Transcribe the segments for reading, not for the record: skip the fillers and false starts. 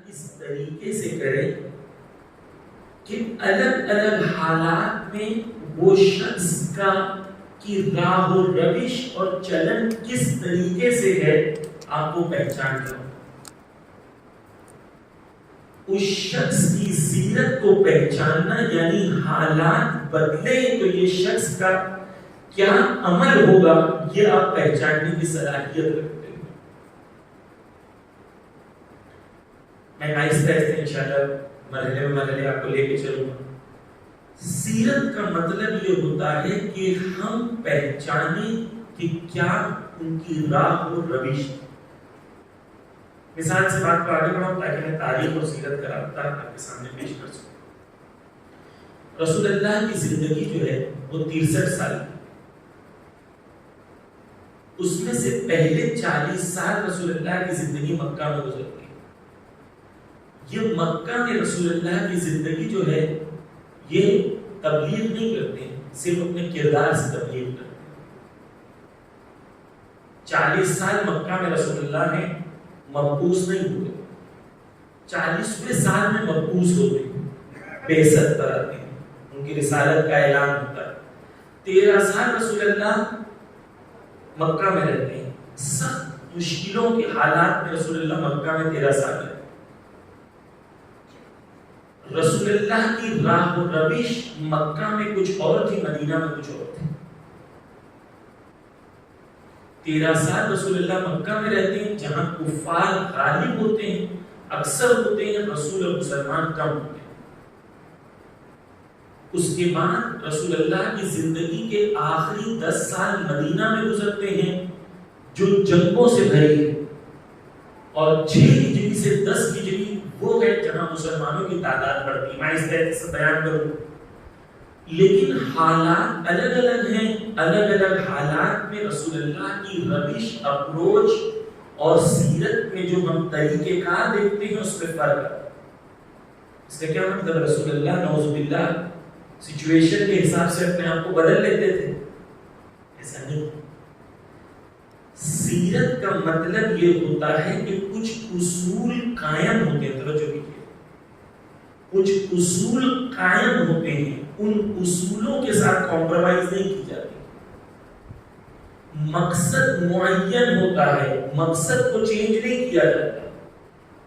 اس طریقے سے کرے کہ الگ الگ حالات میں وہ شخص کی راہ و روش اور چلن کس طریقے سے ہے آپ کو پہچان لو. اس شخص کی سیرت کو پہچاننا یعنی حالات بدلے تو یہ شخص کا کیا عمل ہوگا یہ آپ پہچاننے کی صلاحیت رکھتے ہیں. میں آہستہ آہستہ انشاءاللہ مرحلے مرحلے آپ کو لے کے چلوں گا. سیرت کا مطلب یہ ہوتا ہے کہ ہم پہچانیں کہ کیا ان کی راہ و روش. مثال سے بات کو آگے بڑھاؤں تاکہ میں تاریخ اور سیرت کا رابطہ آپ کے سامنے پیش کر سکوں. رسول اللہ کی زندگی جو ہے وہ 63 سال کی. اس میں سے پہلے 40 سال رسول اللہ کی زندگی مکہ میں گزرتی ہے. یہ مکہ میں رسول اللہ کی زندگی جو ہے یہ تبلیغ نہیں کرتے ہیں, صرف اپنے کردار سے تبلیغ کرتے ہیں. 40 سال مکہ میں رسول اللہ نے مبعوث نہیں ہوئے, 40ویں سال میں مبعوث ہوتے ہیں, بعثت پر آتے ہیں, ان کی رسالت کا اعلان ہوتا ہے. 13 سال رسول اللہ مکہ میں رہتے ہیں. سخت مشکلوں کے حالات میں رسول اللہ مکہ میں 13 سال رہتے ہیں. رسول اللہ کی راہ و روش مکہ میں کچھ اور تھی, مدینہ میں کچھ اور تھی. 13 سال رسول اللہ مکہ میں رہتے ہیں جہاں کفار غالب ہوتے ہیں, اکثر ہوتے ہیں, رسول اور مسلمان کم ہوتے ہیں. اس کے بعد رسول اللہ کی زندگی کے آخری 10 سال مدینہ میں گزرتے ہیں جو جنگوں سے بھری ہے, اور 6 ہجری سے 10 ہجری وہ ہے جہاں مسلمانوں کی تعداد بڑھتی ہے. میں اس طرح سے بیان کروں, لیکن حالات الگ الگ ہیں. الگ الگ حالات میں رسول اللہ کی روش, اپروچ اور سیرت میں جو ہم طریقہ کار دیکھتے ہیں اس میں فرق ہے. اس کا کیا مطلب؟ رسول اللہ نعوذ باللہ سچویشن کے حساب سے اپنے آپ کو بدل لیتے تھے, ایسا نہیں. سیرت کا مطلب یہ ہوتا ہے کہ کچھ اصول قائم ہوتے ہیں. توجہ کیجیے, کچھ اصول قائم ہوتے ہیں, ان اصولوں کے ساتھ کمپرومائز نہیں کی جاتی. مقصد معین ہوتا ہے, مقصد کو چینج نہیں کیا جاتا.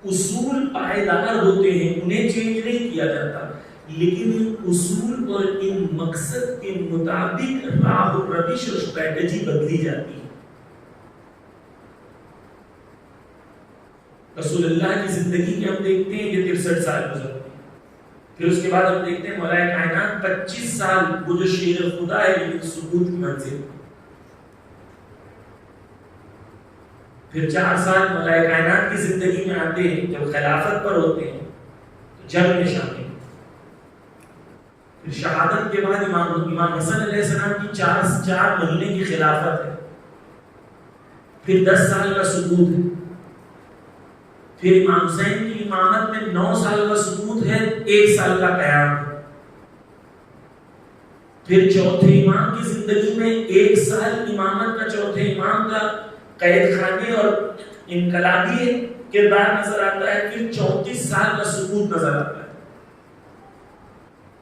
اصول پائیدار ہوتے ہیں, انہیں چینج نہیں کیا جاتا, لیکن ان اصول اور ان مقصد کے مطابق راہ و روش اور اسٹریٹجی بدلی جاتی ہے. رسول اللہ کی زندگی کے ہم دیکھتے ہیں یہ 63 سال گزرتے ہیں. پھر اس کے بعد ہم دیکھتے ہیں مولا کائنات 25 سال, وہ جو شیر خدا ہے لیکن سکوت کی منزل. پھر 4 سال مولا کائنات کی زندگی میں آتے ہیں جب خلافت پر ہوتے ہیں تو جنگ میں شامل. پھر شہادت کے بعد امام حسن علیہ السلام کی 4 مہینے کی خلافت ہے. پھر 10 سال کا سکوت ہے. پھر امام حسین کی امامت میں 9 سال کا سکوت ہے, 1 سال کا قیام ہے. پھر چوتھے امام کی زندگی میں 1 سال امامت کا, چوتھے امام کا قید خانے اور انقلابی کردار نظر آتا ہے. پھر 34 سال کا سکوت نظر آتا ہے.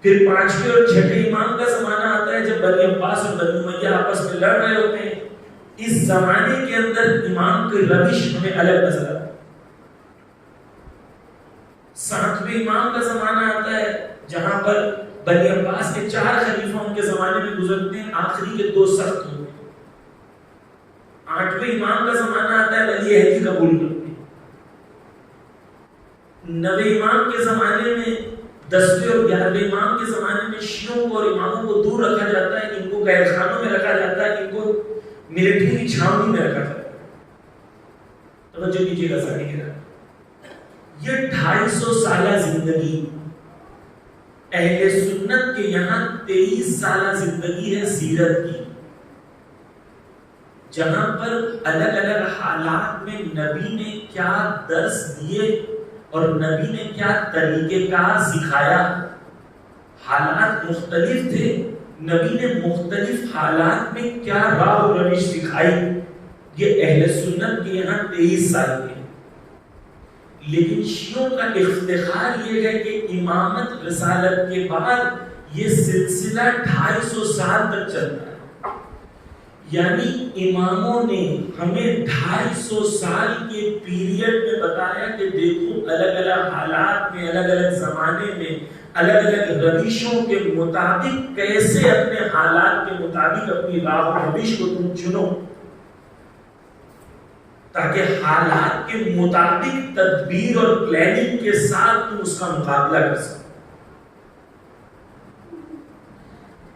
پھر 5ویں اور 6ٹھے امام کا زمانہ آتا ہے جب بنی عباس اور بنی امیہ آپس میں لڑ رہے ہوتے ہیں. اس زمانے کے اندر امام کی روش ہمیں الگ نظر آتا ہے. 7ویں امام کا زمانہ آتا ہے جہاں پر بنی عباس کے 4 خلیفہ ان کے زمانے میں گزرتے ہیں, آخری کے 2 سخت ہوتے ہیں. 8ویں امام کا زمانہ آتا ہے, ولی عہدی قبول کرتے ہیں. 9ویں امام کے زمانے میں, 10ویں اور 11ویں امام کے زمانے میں شیعوں کو اور اماموں کو دور رکھا جاتا ہے, ان کو قید خانوں میں رکھا جاتا ہے, ان کو ملٹری کی چھاؤنی میں رکھا جاتا ہے. توجہ کیجیے گا ساری کے. یہ 250 سالہ زندگی اہل سنت کے یہاں 23 سالہ زندگی ہے سیرت کی, جہاں پر الگ الگ حالات میں نبی نے کیا درس دیے اور نبی نے کیا طریقہ کار سکھایا. حالات مختلف تھے, نبی نے مختلف حالات میں کیا راہ و روش سکھائی. یہ اہل سنت کے یہاں 23 سال کے. لیکن شیعوں کا افتخار یہ ہے کہ امامت رسالت کے بعد یہ سلسلہ 250 سال تک چلتا ہے. یعنی اماموں نے ہمیں 250 سال کے پیریڈ میں بتایا کہ دیکھو الگ الگ حالات میں، الگ الگ زمانے میں، الگ الگ روشوں کے مطابق کیسے اپنے حالات کے مطابق اپنی راہ و روش کو تم چنو، تاکہ حالات کے مطابق تدبیر اور پلاننگ کے ساتھ تم اس کا مقابلہ کر سکو.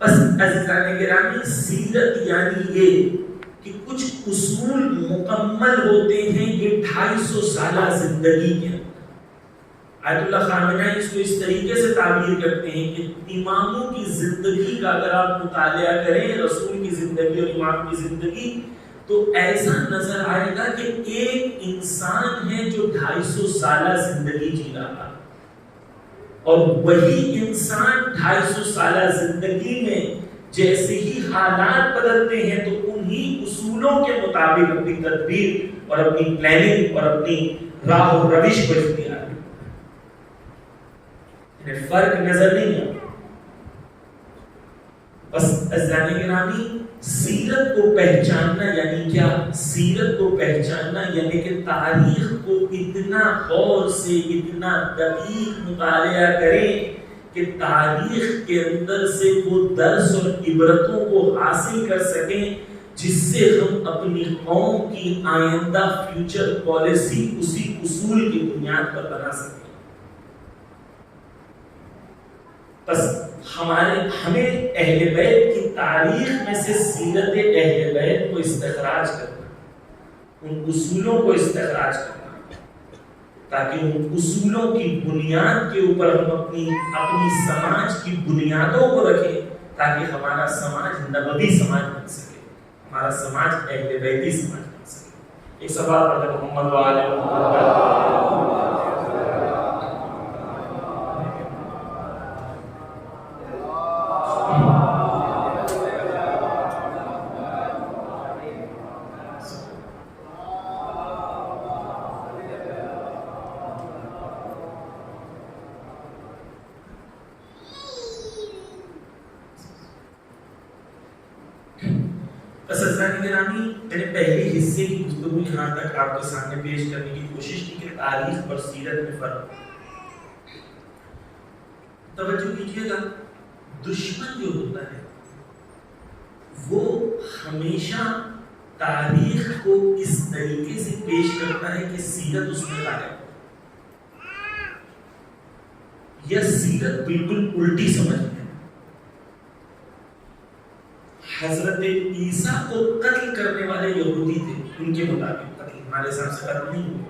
بس عزیزان گرامی، سیرت یعنی یہ کہ کچھ اصول مکمل ہوتے ہیں یہ 250 سالہ زندگی کے اندر. آیت اللہ خامنہئی اس کو اس طریقے سے تعبیر کرتے ہیں کہ اماموں کی زندگی کا اگر آپ مطالعہ کریں، رسول کی زندگی اور امام کی زندگی، تو ایسا نظر آئے گا کہ ایک انسان ہے جو 250 سالہ زندگی جی رہا، اور وہی انسان 250 سالہ زندگی میں جیسے ہی حالات بدلتے ہیں تو انہی اصولوں کے مطابق اپنی تدبیر اور اپنی پلاننگ اور اپنی راہ و روش کو اختیار کرتا ہے. انہیں فرق نظر نہیں آتا. بس عزیزان گرامی، سیرت کو پہچاننا یعنی کیا؟ سیرت کو پہچاننا یعنی کہ تاریخ کو اتنا غور سے، اتنا دقیق مطالعہ کریں کہ تاریخ کے اندر سے وہ درس اور عبرتوں کو حاصل کر سکیں جس سے ہم اپنی قوم کی آئندہ فیوچر پالیسی اسی اصول کی بنیاد پر بنا سکیں. بس ہمیں اہل بیت کی تاریخ میں سے سیرت اہل بیت کو استخراج کرنا، ان اصولوں کو استخراج کرنا، تاکہ ان اصولوں کی بنیاد کے اوپر ہم اپنی سماج کی بنیادوں کو رکھیں، تاکہ ہمارا سماج نبوی سماج بن سکے، ہمارا سماج اہل بیتی سماج بن سکے. ایک سوال پڑھتے محمد وآلہ محمد. میں نے پہلے حصے کی گفتگو یہاں تک آپ کے سامنے پیش کرنے کی کوشش کی کہ تاریخ اور سیرت میں فرق. توجہ کیجیے گا، دشمن جو ہوتا ہے وہ ہمیشہ تاریخ کو اس طریقے سے پیش کرتا ہے کہ سیرت اس میں غائب، یا سیرت بالکل الٹی سمجھتے ہیں. حضرت عیسیٰ کو قتل کرنے والے یہودی تھے، ان کے مطابق قتل ہمارے حساب سے قتل نہیں ہوئے،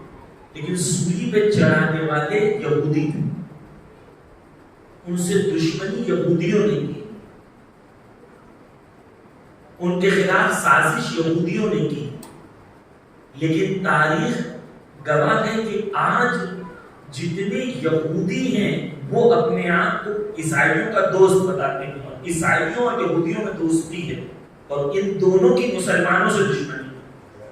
لیکن سولی پہ چڑھانے والے یہودی تھے، ان سے دشمنی یہودیوں نے کی، ان کے خلاف سازش یہودیوں نے کی. لیکن تاریخ گواہ ہے کہ آج جتنے یہودی ہیں وہ اپنے آپ کو عیسائیوں کا دوست بتاتے ہیں، اور عیسائیوں اور یہودیوں میں دوستی ہے، اور ان دونوں کی مسلمانوں سے دشمنی ہے.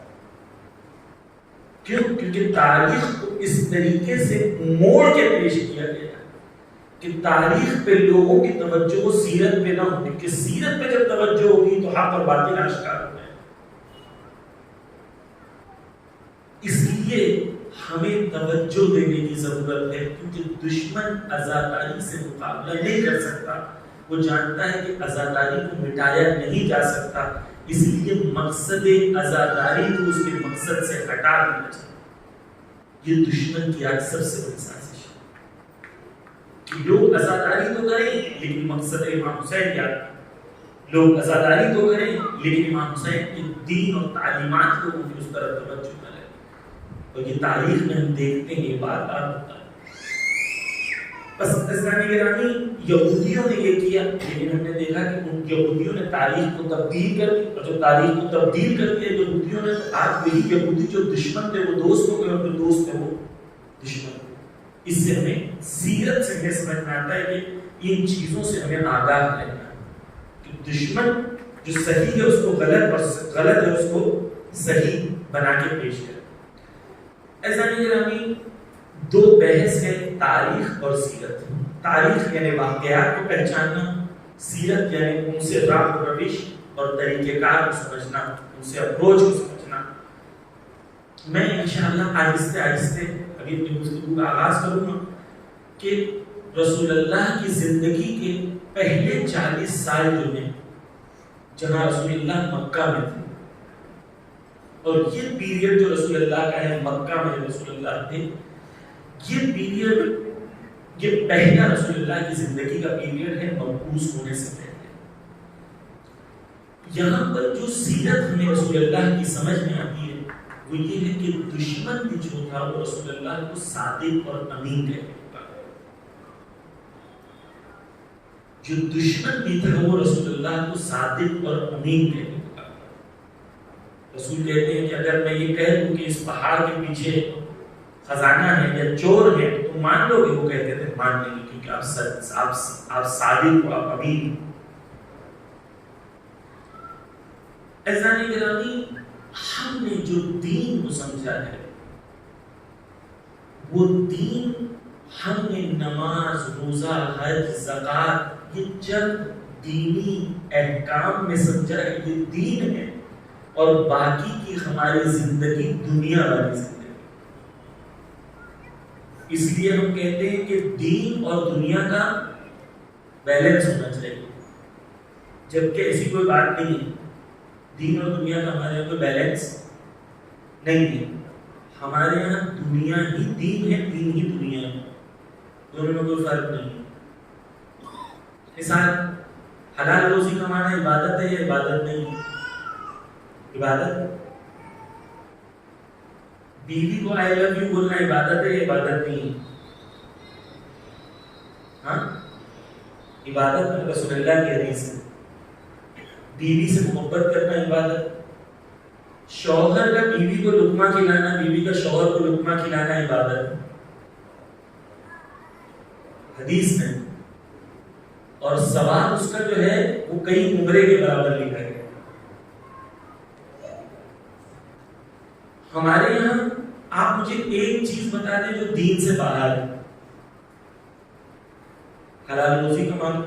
کیوں؟ کیونکہ تاریخ کو اس طریقے سے موڑ کے پیش کیا گیا کہ تاریخ پہ لوگوں کی توجہ سیرت پہ نہ ہوگی، کہ سیرت پہ جب توجہ ہوگی تو حق اور باطل آشکار ہو جائے. اس لیے ہمیں توجہ دینے کی ضرورت ہے، کیونکہ دشمن عزاداری سے مقابلہ نہیں کر سکتا. وہ جانتا ہے کہ عزاداری کو مٹایا نہیں جا سکتا، اس لیے مقصد عزاداری کو اس کے مقصد سے ہٹا دینا چاہیے. یہ دشمن کی آج سب سے بڑی سازش ہے کہ لوگ عزاداری تو کریں لیکن مقصد امام حسین یاد کریں، لوگ عزاداری تو کریں لیکن امام حسین کے دین اور تعلیمات کو ان کی اس طرف توجہ نہ لیں. اور یہ تاریخ میں ہم دیکھتے ہیں، یہ بار بار ہوتا ہے. بس عزیزان گرامی، یہودیوں نے یہ کیا، لیکن ہم نے دیکھا کہ ان یہودیوں نے تاریخ کو تبدیل کر دی، اور جو تاریخ کو تبدیل کر دیا یہودیوں نے، تو آج وہی یہودی جو دشمن تھے وہ دوست ہو گئے، اور جو دوست تھے وہ دشمن ہو گئے. اس سے ہمیں سیرت سے ہمیں سمجھ میں آتا ہے کہ ان چیزوں سے ہمیں آگاہ رہنا ہے کہ دشمن جو صحیح ہے اس کو غلط، اور غلط ہے اس کو صحیح بنا کے پیش کرے. عزیزان گرامی، دو بحث ہے، تاریخ اور سیرت۔ تاریخ یعنی واقعات کو پہچاننا، سیرت یعنی ان سے راہ و روش اور طریقہ کار کو سمجھنا، ان سے اپروچ کو سمجھنا۔ میں انشاءاللہ آہستہ آہستہ ابھی اپنی گفتگو کا آغاز کروں گا کہ رسول اللہ کی زندگی کے پہلے 40 سال جو ہیں جہاں رسول اللہ مکہ میں تھے، اور یہ پیریڈ جو رسول اللہ کا ہے، مکہ میں رسول اللہ تھے، یہ پیریڈ، یہ پہلا رسول اللہ کی زندگی کا پیریڈ ہے مبعوث ہونے سے پہلے۔ یہاں پر جو سیرت ہمیں رسول اللہ کی سمجھ میں آتی ہے وہ یہ ہے کہ دشمن بھی جو تھا وہ رسول اللہ کو صادق اور امین کہتے تھا۔ جو دشمن بھی تھا وہ رسول اللہ کو صادق اور امین کہتے تھا۔ رسول کہتے ہیں کہ اگر میں یہ کہہ دوں کہ اس پہاڑ کے پیچھے خزانہ ہے یا چور ہے تو مان لو گے؟ وہ کہتے تھے مان لیں گے، کیونکہ آپ صادق ہو، آپ امین۔ اعزائے گرامی، ہم نے جو دین کو سمجھا ہے وہ دین ہم نے نماز، روزہ، حج، زکوٰۃ، یہ چند دینی احکام میں سمجھا ہے یہ دین ہے، اور باقی کی ہماری زندگی دنیا والی زندگی۔ اس لیے ہم کہتے ہیں کہ دین اور دنیا کا بیلنس ہونا چاہیے، جبکہ ایسی کوئی بات نہیں ہے۔ دین اور دنیا کا ہمارے یہاں کوئی بیلنس نہیں ہے۔ ہمارے یہاں دنیا ہی دین ہے، دین ہی دنیا ہے، دونوں میں کوئی فرق نہیں ہے۔ مثال، حلال روزی کمانا عبادت ہے یا عبادت نہیں ہے؟ عبادت۔ بیوی کو آئی لو یو بولنا عبادت ہے یا عبادت نہیں ہے؟ ہاں، عبادت رسول اللہ کی حدیث ہے۔ بیوی سے محبت کرنا عبادت۔ شوہر کا بیوی کو لقمہ کھلانا، بیوی کا شوہر کو لقمہ کھلانا عبادت حدیث میں، اور ثواب اس کا جو ہے وہ کئی عمرے کے برابر لکھا گیا۔ ہمارے یہاں آپ مجھے ایک چیز بتا دیں جو دین سے باہر ہے۔ حلال روزی کمانا،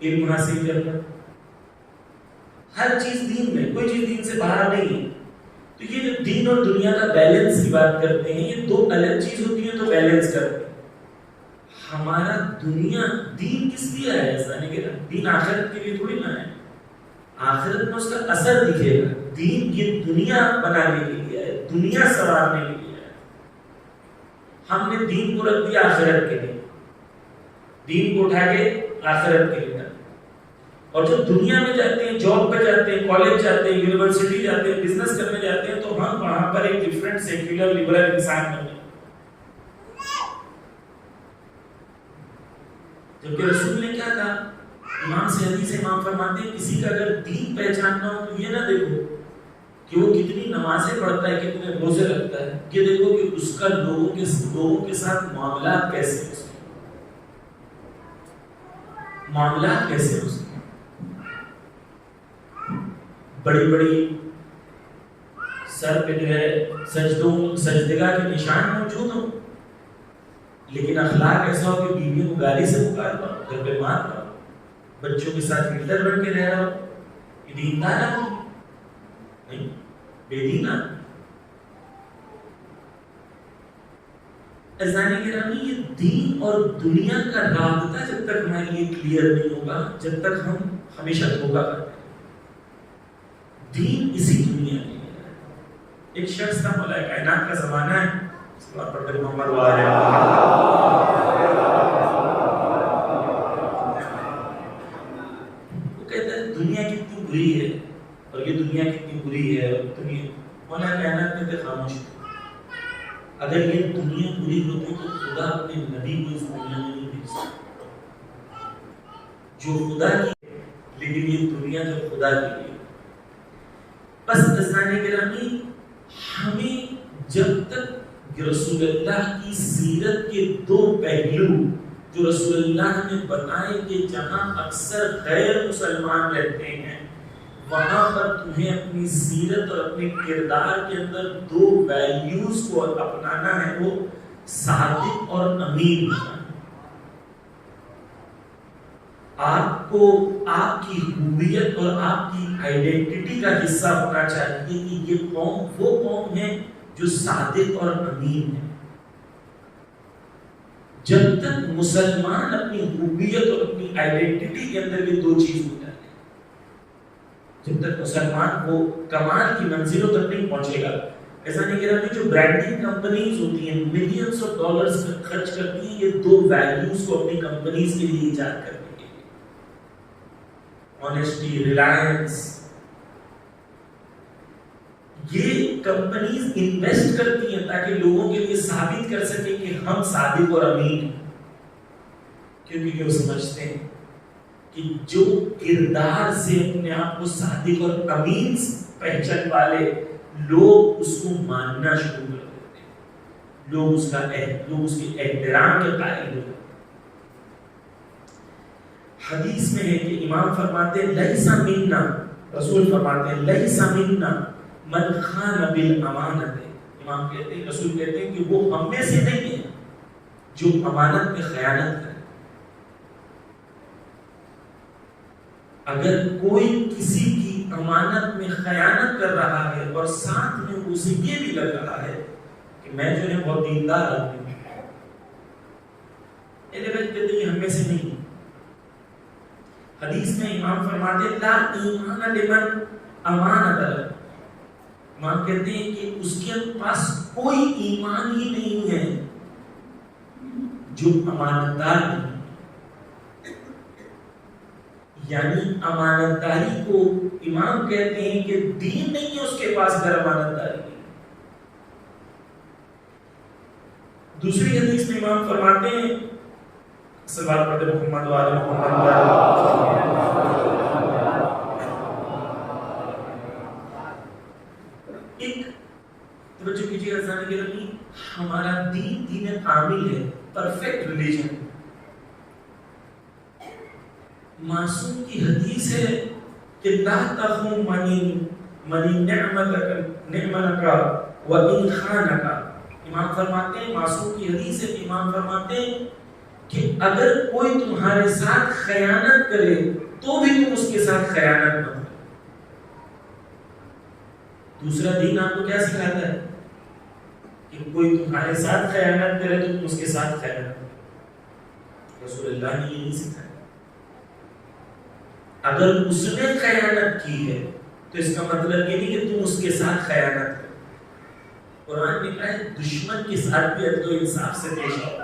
علم حاصل کرنا، ہر چیز دین میں، کوئی چیز دین سے باہر نہیں ہے۔ تو یہ جو دین اور دنیا کا بیلنس کی بات کرتے ہیں، یہ دو الگ چیز ہوتی ہیں تو بیلنس کرتے ہیں۔ ہمارا دنیا، دین کس لیے ہے ایسا نہیں کہ دین آخرت کے لیے تھوڑی نہ ہے، آخرت میں اس کا اثر دکھے گا۔ دین یہ دنیا بنانے کے لیے ہے، دنیا سنوارنے کے لیے ہے۔ ہم نے دین کو رکھ دیا آخرت کے لیے، دین کو اٹھا کے آخرت کے لیے۔ اور جب دنیا میں جاتے ہیں، جاب پہ جاتے ہیں، کالج جاتے ہیں، یونیورسٹی جاتے ہیں، بزنس کرنے جاتے ہیں، تو ہم وہاں پر ایک ڈیفرنٹ سیکولر لبرل انسان بنتے ہیں۔ جبکہ رسول نے کیا کہا؟ امام سے حدیث امام فرماتے ہیں کسی کا اگر دین پہچاننا ہو تو یہ نہ دیکھو کہ وہ کتنی نمازیں پڑھتا ہے، کتنے روزے رکھتا ہے، یہ دیکھو کہ اس کا لوگوں کے ساتھ معاملات کیسے ہیں، معاملات کیسے ہیں۔ بڑی بڑی سر پہ جو ہے سجدگاہ کے نشان موجود ہوں، لیکن اخلاق ایسا ہو کہ بیوی کو گالی سے پکار رہا ہو، گھر پہ مار رہا ہو، بچوں کے ساتھ ہٹلر بن کے رہ رہا ہو، یہ دیندار ہے نہیں، بے دین ہے۔ اذان گرامی، یہ دین اور دنیا کا رابطہ جب تک ہمارے لیے کلیئر نہیں ہوگا، جب تک ہم ہمیشہ دھوکا کرتے ہیں۔ دین اسی دنیا میں ہے۔ ایک شخص تھا، مولا کائنات کا زمانہ ہے، صلوات پڑھ کر محمد وآلہ وہ کہتا ہے دنیا کتنی بری ہے، اور یہ دنیا کتنی بری ہے، اور مولا کائنات کہتے ہیں خاموش۔ اگر یہ دنیا بری ہوتی تو خدا اپنے نبی کو اس دنیا میں نہیں بھیج سکتا، جو خدا کی، لیکن یہ دنیا جو خدا کی ہے۔ بس اذان گرامی، ہمیں جب تک رسول اللہ کی سیرت کے دو پہلو جو رسول اللہ نے بتائے کہ جہاں اکثر غیر مسلمان رہتے ہیں وہاں پر تمہیں اپنی سیرت اور اپنے کردار کے اندر دو ویلیوز کو اپنانا ہے، وہ صادق اور امین ہونا ہے۔ آپ کو آپ کی ہویت اور آپ کی آئیڈینٹی کا حصہ ہونا چاہیے کہ یہ قوم وہ قوم ہے جو صادق اور امین ہے۔ جب تک مسلمان اپنی ہویت اور اپنی آئیڈینٹی کے اندر یہ دو چیز ہو جائے، جب تک مسلمان وہ کمال کی منزلوں تک نہیں پہنچے گا۔ ایسا نہیں کہہ رہا کہ جو برانڈنگ کمپنیز ہوتی ہیں ملینز آف ڈالرز خرچ کرتی ہیں یہ دو ویلیوز کو اپنی کمپنیز کے لیے ایجاد کرنے کے لیے، آنیسٹی، ریلائنس، یہ کمپنیز انویسٹ کرتی ہیں تاکہ لوگوں کے لیے ثابت کر سکیں کہ ہم صادق اور امین ہیں، کیونکہ وہ سمجھتے ہیں کہ جو کردار سے اپنے آپ کو صادق اور امین پہچان والے لوگ اس کو ماننا شروع کر دیتے ہیں، لوگ اس کے احترام کے قائل ہو جاتے ہیں۔ حدیث میں ہے کہ امام فرماتے ہیں لیس منا، رسول فرماتے ہیں لیس منا من خان بالامانت، امام کہتے ہیں، رسول کہتے ہیں کہ وہ ہم میں سے نہیں ہے جو امانت میں خیانت کرے۔ اگر کوئی کسی کی امانت میں خیانت کر رہا ہے اور ساتھ میں اسے یہ بھی لگ رہا ہے کہ میں جو ہے بہت دیندار آدمی ہوں، کہتے ہیں ہم میں سے نہیں۔ حدیث میں امام فرماتے ہیں لا ایمان لمن امانت له، امام کہتے ہیں کہ اس کے پاس کوئی ایمان ہی نہیں ہے جو امانتدار نہیں، یعنی امانتداری کو امام کہتے ہیں کہ دین نہیں ہے اس کے پاس اگر امانتداری نہیں۔ دوسری حدیث میں امام فرماتے ہیں، صلوات پڑھتے محمد و آل محمد، ایک توجہ کیجیے حضرات گرامی، ہمارا دین دین کامل ہے، پرفیکٹ ریلیجن۔ معصوم کی حدیث ہے کہ لا تخون منی نعمتک و ان خانک، امام فرماتے ہیں، معصوم کی حدیث ہے، امام فرماتے ہیں کہ اگر کوئی تمہارے ساتھ خیانت کرے تو بھی تم اس کے ساتھ خیانت مت کرو۔ دوسرا دین آپ کو کیا سکھاتا ہے کہ کوئی تمہارے ساتھ خیانت کرے تو تم اس کے ساتھ خیانت کرو، رسول اللہ نے یہ نہیں سکھایا۔ اگر اس نے خیانت کی ہے تو اس کا مطلب یہ نہیں کہ تم اس کے ساتھ خیانت کرو۔ قرآن میں کہا ہے دشمن کے ساتھ بھی عدل و انصاف سے پیش آؤ،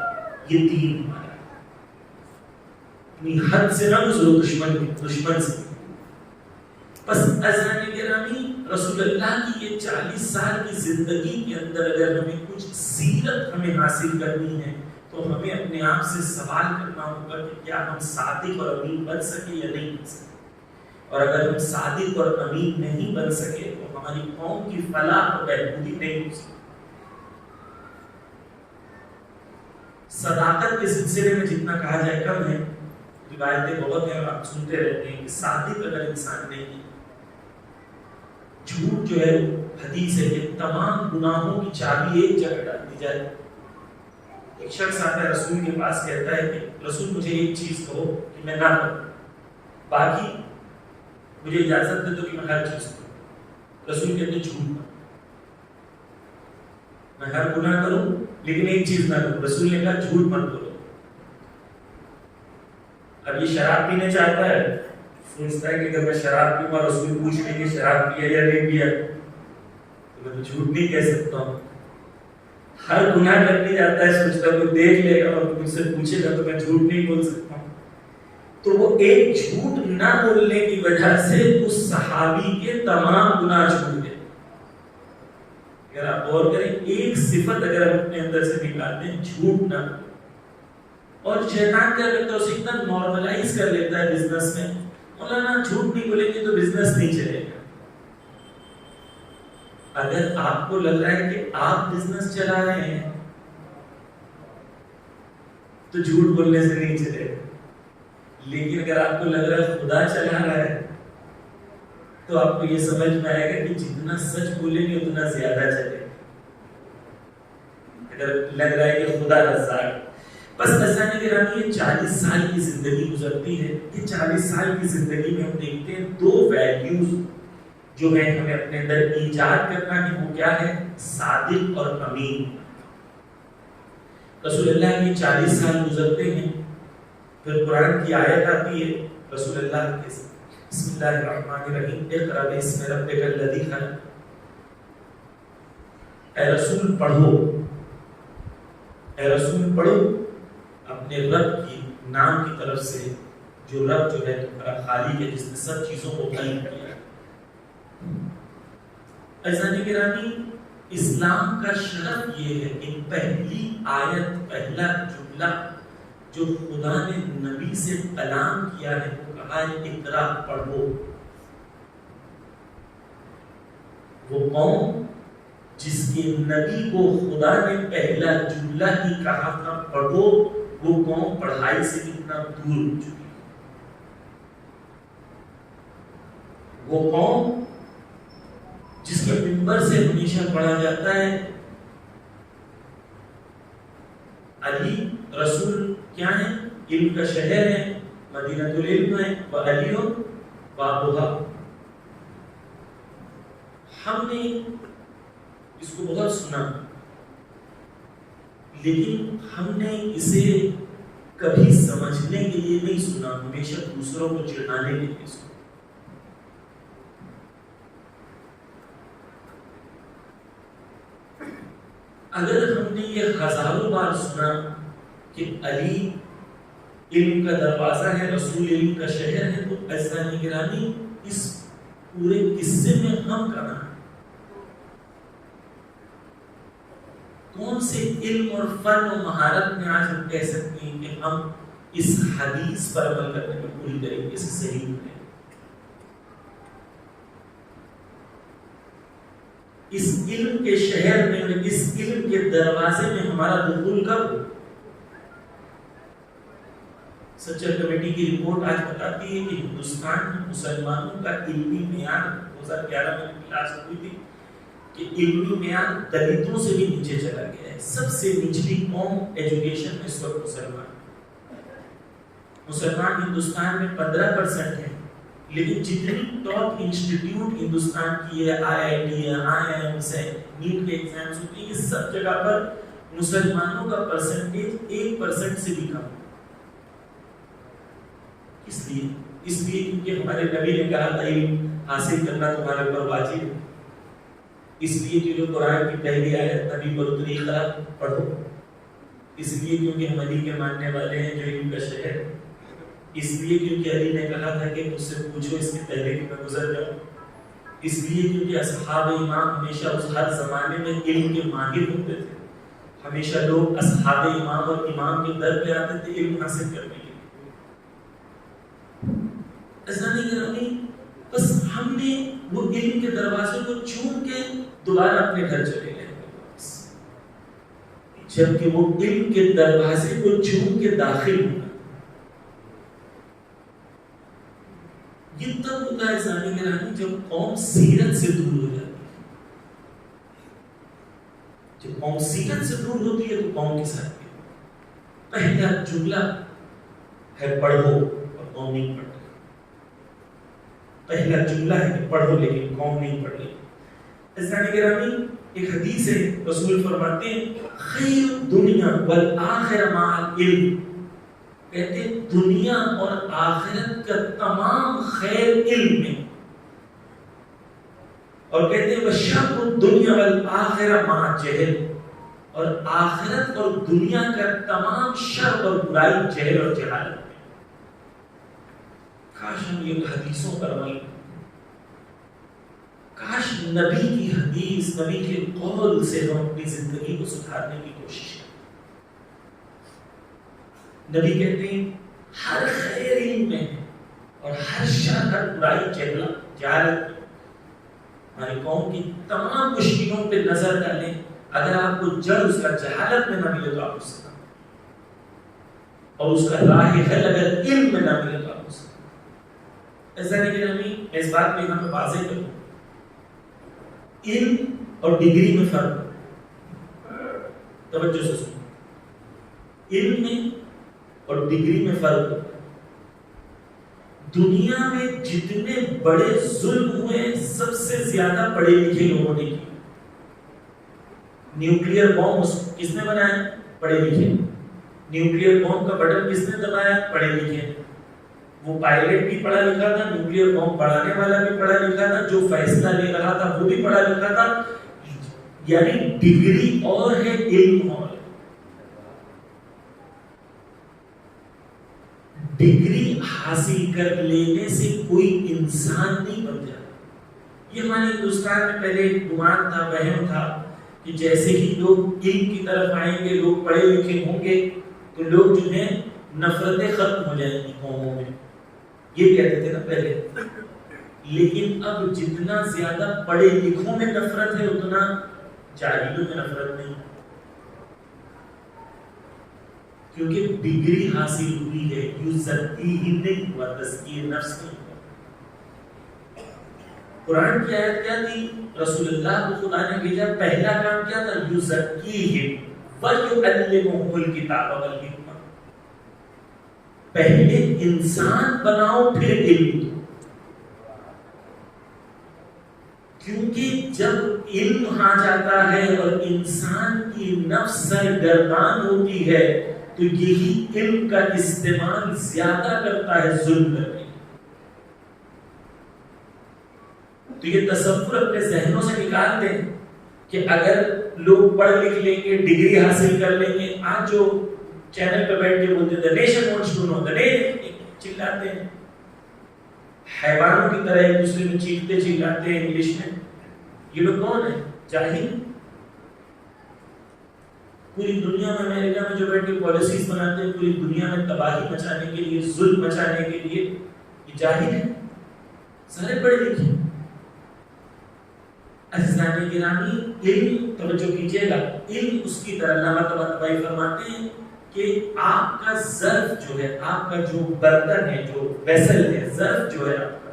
یہ دین ہمارا۔ اپنی حد سے نہ گزرو دشمن سے۔ بس عزیزان گرامی، رسول اللہ کی یہ 40 سال کی زندگی کے اندر اگر ہمیں کچھ سیرت ہمیں حاصل کرنی ہے تو ہمیں اپنے آپ سے سوال کرنا ہوگا کہ کیا ہم صادق اور امین بن سکے یا نہیں بن سکے۔ اور اگر ہم صادق اور امین نہیں بن سکے تو ہماری قوم کی فلاح اور بہبودی نہیں ہو سکتی۔ صداقت کے سلسلے میں جتنا کہا جائے کم ہے، روایتیں بہت ہیں اور آپ سنتے رہتے ہیں کہ صادق اگر انسان نہیں ہے، جھوٹ جو ہے حدیث ہے کہ تمام گناہوں کی چابی ایک جگہ ڈال دی جائے۔ ایک شخص آتا ہے رسول کے پاس، کہتا ہے کہ رسول مجھے ایک چیز کہو کہ میں نہ کروں، باقی مجھے اجازت دے دو کہ میں ہر چیز کروں۔ رسول کہتے ہیں جھوٹ مت، میں ہر گناہ کروں لیکن ایک چیز نہ کروں۔ رسول نے کہا جھوٹ مت بولو۔ اب یہ شراب پینے چاہتا ہے، سوچتا ہے کہ اگر میں شراب پیوں اور رسول پوچھ لیں کہ شراب پیا یا نہیں پیا تو میں تو جھوٹ نہیں کہہ سکتا ہوں۔ ہر گناہ کرنے جاتا ہے، سوچتا ہے کوئی دیکھ لے گا اور مجھ سے پوچھے گا تو میں جھوٹ نہیں بول سکتا ہوں۔ تو وہ ایک جھوٹ نہ بولنے کی وجہ سے اس صحابی کے تمام گناہ چھوٹ گئے۔ اگر آپ غور کریں، ایک صفت اگر ہم اپنے اندر سے نکالتے ہیں، جھوٹ نہ بولیں۔ اور شیطان کیا کرتا ہے، اسے اتنا نارملائز کر لیتا ہے بزنس میں، مولانا جھوٹ نہیں بولیں گے تو بزنس نہیں چلے گا۔ اگر آپ کو لگ رہا ہے کہ آپ بزنس چلا رہے ہیں تو جھوٹ بولنے سے نہیں چلے گا، لیکن اگر آپ کو لگ رہا ہے خدا چلا رہا ہے تو آپ کو یہ سمجھ میں آئے گا کہ جتنا سچ بولیں گے اتنا زیادہ چلے گا۔ اگر لگ رہا ہے کہ خدا رزاق. بس عزیزان گرامی یہ 40 سال کی زندگی گزرتی ہے. یہ 40 سال کی زندگی میں ہم دیکھتے ہیں 2 ویلیوز جو ہے ہمیں اپنے اندر ایجاد کرنا ہے. وہ کیا ہے؟ صادق اور امین. رسول اللہ کی 40 سال گزرتے ہیں، پھر قرآن کی آیت آتی ہے رسول اللہ کے بسم اللہ الرحمن الرحیم اقرأ باسم ربک الذی خلق. اے رسول پڑھو، اے رسول پڑھو اپنے رب کی نام کی طرف سے، جو رب جو ہے تمہارا خالق ہے، جس نے سب چیزوں کو خلق کیا. عزیزان گرامی اسلام کا شرف یہ ہے کہ پہلی آیت، پہلا جملہ جو خدا نے نبی سے کلام کیا ہے وہ کہا ہے اقرا، پڑھو. وہ قوم جس کے نبی کو خدا نے پہلا جملہ ہی کہا تھا پڑھو، وہ قوم پڑھائی سے کتنا دور ہو چکی. وہ قوم جس کے منبر سے ہمیشہ پڑھا جاتا ہے علی رسول کیا ہے؟ علم کا شہر ہے، مدینہ العلم ہے، وعلی وابوہا. ہم نے اس کو بہت سنا، لیکن ہم نے اسے کبھی سمجھنے کے لیے نہیں سنا، ہمیشہ دوسروں کو چڑھانے کے لیے سنا. اگر ہم نے یہ ہزاروں بار سنا کہ علی علم کا دروازہ ہے، رسول علم کا شہر ہے، تو عزیزان گرامی اس پورے قصے میں ہم کہاں ہیں؟ کون سے علم اور فن و مہارت میں آج ہم کہہ سکتے ہیں کہ ہم اس حدیث پر عمل کرنے میں پوری طریقے سے صحیح ہیں؟ اس علم کے شہر میں، اس علم کے دروازے میں ہمارا دخول کب ہو؟ سچر کمیٹی کی رپورٹ آج بتاتی ہے کہ ہندوستان میں مسلمانوں کا علمی معیار 2011 میں کلاس ہوئی تھی کہ علمی معیار دلتوں سے بھی نیچے چلا گیا ہے. سب سے نچلی قوم ایجوکیشن میں اس وقت مسلمان ہندوستان میں 15% ہے، لیکن جتنی ٹاپ انسٹیٹیوٹ ہندوستان کی ہے، IIT ہے، IIMs ہے، نیٹ کے ایگزامز ہوتے ہیں، یہ سب جگہ پر مسلمانوں کا پرسنٹیج 1% سے بھی کم. اس لیے کیونکہ ہمارے نبی نے کہا تھا علم حاصل کرنا تمہارے اوپر واجب ہے. اس لیے کہ جو قرآن کی پہلی آیت نبی پر اتری اقرا، پڑھو. اس لیے کیونکہ ہم علی کے ماننے والے ہیں جو علم کا شہر. اس لیے کیونکہ علی نے کہا تھا کہ مجھ سے پوچھو اس کے پہلے کہ میں گزر جاؤں. اس لیے کیونکہ اصحاب امام ہمیشہ اس ہر زمانے میں علم کے ماہر ہوتے تھے. ہمیشہ لوگ اصحاب امام اور امام کے در پہ آتے تھے علم حاصل کرنے کے لیے. عزیزان گرامی بس ہم نے وہ علم کے دروازے کو چون کے دوبارہ اپنے گھر چلے گئے. جبکہ وہ علم کے دروازے کو چون کے داخل ہونا یہ تب ہوتا ہے عزیزان گرامی جب قوم سیرت سے دور ہو جاتی ہے. جب قوم سیرت سے دور ہوتی ہے تو قوم کے ساتھ پہلا جملہ ہے پڑھو اور قوم نہیں پڑھتی. پہلا جملہ ہے کہ پڑھو لیکن قوم نہیں پڑھ رہی. عزیزان گرامی ایک حدیث ہے، رسول فرماتے ہیں خیر دنیا والآخرہ مع العلم. کہتے ہیں دنیا اور آخرت کا تمام خیر علم میں. اور کہتے ہیں وشر الدنیا والآخرہ مع جہل. اور آخرت اور دنیا کا تمام شر اور برائی جہل اور جہالت. کاش ہم یہ حدیثوں پر عمل کریں. کاش نبی کی حدیث، نبی کے قول سے ہم اپنی زندگی کو سدھارنے کی کوشش کریں. نبی کہتے ہیں ہر خیر علم میں اور ہر شر، ہر برائی جہالت. ہماری قوم کی تمام مشکلوں پہ نظر ڈالیں، اگر آپ کو جڑ اس کا جہالت میں نہ ملے تو آپ اس سے، اور اس کا راہ حل اگر علم میں نہ ملے تو آپ اس سے. عزیزان گرامی اس بات میں یہاں پہ واضح کروں علم اور ڈگری میں فرق. توجہ سے سنو، علم میں اور ڈگری میں فرق ہوتا ہے۔ دنیا میں جتنے بڑے ظلم ہوئے سب سے زیادہ پڑھے لکھے لوگوں نے کی۔ نیوکلیئر بم کس نے بنایا؟ پڑھے لکھے۔ نیوکلیئر بم کا بٹن کس نے دبایا؟ پڑھے لکھے۔ وہ پائلٹ بھی پڑھا لکھا تھا، نیوکلیئر بم بڑھانے والا بھی پڑھا لکھا تھا، جو فیصلہ لے رہا تھا وہ بھی پڑھا لکھا تھا۔ یعنی ڈگری اور ہے، علم اور ہے۔ ڈگری حاصل کر لینے سے کوئی انسان نہیں بن جاتا۔ یہ ہمارے ہندوستان میں پہلے گمان تھا، وہم تھا کہ جیسے ہی لوگ علم کی طرف آئیں گے، لوگ پڑھے لکھے ہوں گے تو لوگ جو ہیں نفرتیں ختم ہو جائیں گی قوموں میں، یہ کہتے تھے نا پہلے۔ لیکن اب جتنا زیادہ پڑھے لکھوں میں نفرت ہے اتنا جاہلوں میں نفرت نہیں، کیونکہ ڈگری حاصل ہوئی ہے، یزکیہم نہیں ہوا، تزکیہ نفس نہیں ہوا۔ قرآن کی آیت کیا تھی؟ رسول اللہ کو خدا نے بھیجا، پہلا کام کیا تھا؟ یزکیہم ویعلمہم الکتاب والحکمہ۔ پہلے انسان بناؤ پھر علم دو، کیونکہ جب علم آ جاتا ہے اور انسان کی نفس سرگردان ہوتی ہے تو یہی علم کا استعمال زیادہ کرتا ہے ظلم کرنے۔ تو یہ تصور اپنے ذہنوں سے نکال دیں کہ اگر لوگ پڑھ لکھ لیں گے، ڈگری حاصل کر لیں گے، آج جو چینل پہ بیٹھ کے بولتے ہیں the nation wants to know, the nation چلاتے ہیں، حیوانوں کی طرح ایک دوسرے میں چیختے چلاتے ہیں انگلش میں، یہ لوگ کون ہیں؟ جاہل۔ پوری دنیا میں، امریکہ میں جو بیٹھ کے پالیسیز بناتے ہیں، پوری دنیا میں تباہی مچانے کے لیے، ظلم مچانے کے لیے، یہ جاہل ہیں، سارے پڑھے لکھے۔ عزیزان گرامی، علم، توجہ کیجیے گا، علم اس کی طرح علامہ طباطبائی فرماتے ہیں کہ آپ کا ظرف جو ہے، آپ کا جو برتن ہے، جو ویسل ہے، ظرف جو ہے آپ کا،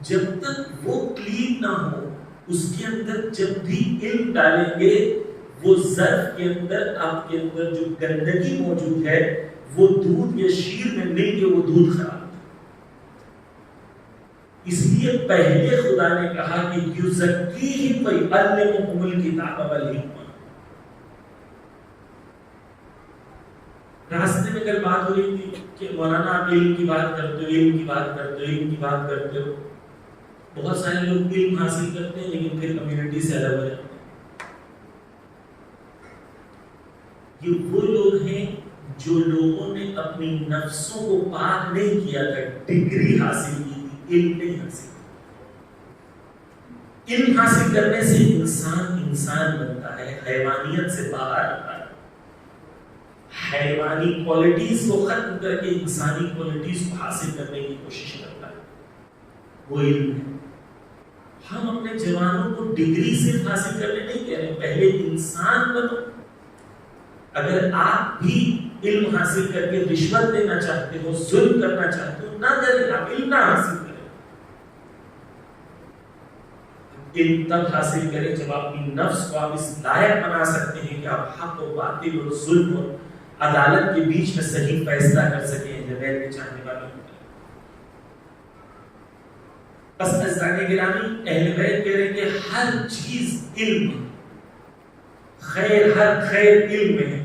جب تک وہ کلین نہ ہو، اس کے اندر جب بھی علم ڈالیں گے، وہ ظرف کے اندر آپ کے اندر جو گندگی موجود ہے وہ دودھ یا شیر میں مل کے وہ دودھ خراب ہے۔ اس لیے پہلے خدا نے کہا کہ یزکیہم ویعلمہم الکتاب والحکمہ۔ راستے میں کل بات ہو رہی تھی کہ مولانا آپ علم کی بات کرتے ہو، علم کی بات کرتے ہو، علم کی بات کرتے ہو۔ بہت سارے لوگ علم حاصل کرتے ہیں لیکن پھر کمیونٹی سے الگ ہو جاتے ہیں۔ یہ وہ لوگ ہیں جو لوگوں نے اپنی نفسوں کو پاک نہیں کیا تھا، ڈگری حاصل کی تھی، علم نہیں حاصل کیا۔ علم حاصل کرنے سے انسان بنتا ہے، حیوانیت سے باہر آتا ہے، حیوانی کوالٹیز کو ختم کر کے انسانی کوالٹیز کو حاصل کرنے کی کوشش کرتا ہے، وہ علم ہے۔ ہم اپنے جوانوں کو ڈگری صرف حاصل کرنے نہیں کہہ رہے، پہلے انسان بنو۔ اگر آپ بھی علم حاصل کر کے رشوت دینا چاہتے ہو، ظلم کرنا چاہتے ہو، نہ کریں، آپ علم نہ حاصل کریں۔ علم تب حاصل کریں جب آپ اپنی نفس کو آپ اس لائق بنا سکتے ہیں کہ آپ حق و باطل اور ظلم اور عدالت کے بیچ میں صحیح فیصلہ کر سکیں، ہدایت کے چاہنے والوں کو۔ بس عزیزان گرامی، اہل بیت کہہ رہے ہیں کہ ہر چیز علم ہے، خیر، ہر خیر علم میں ہے۔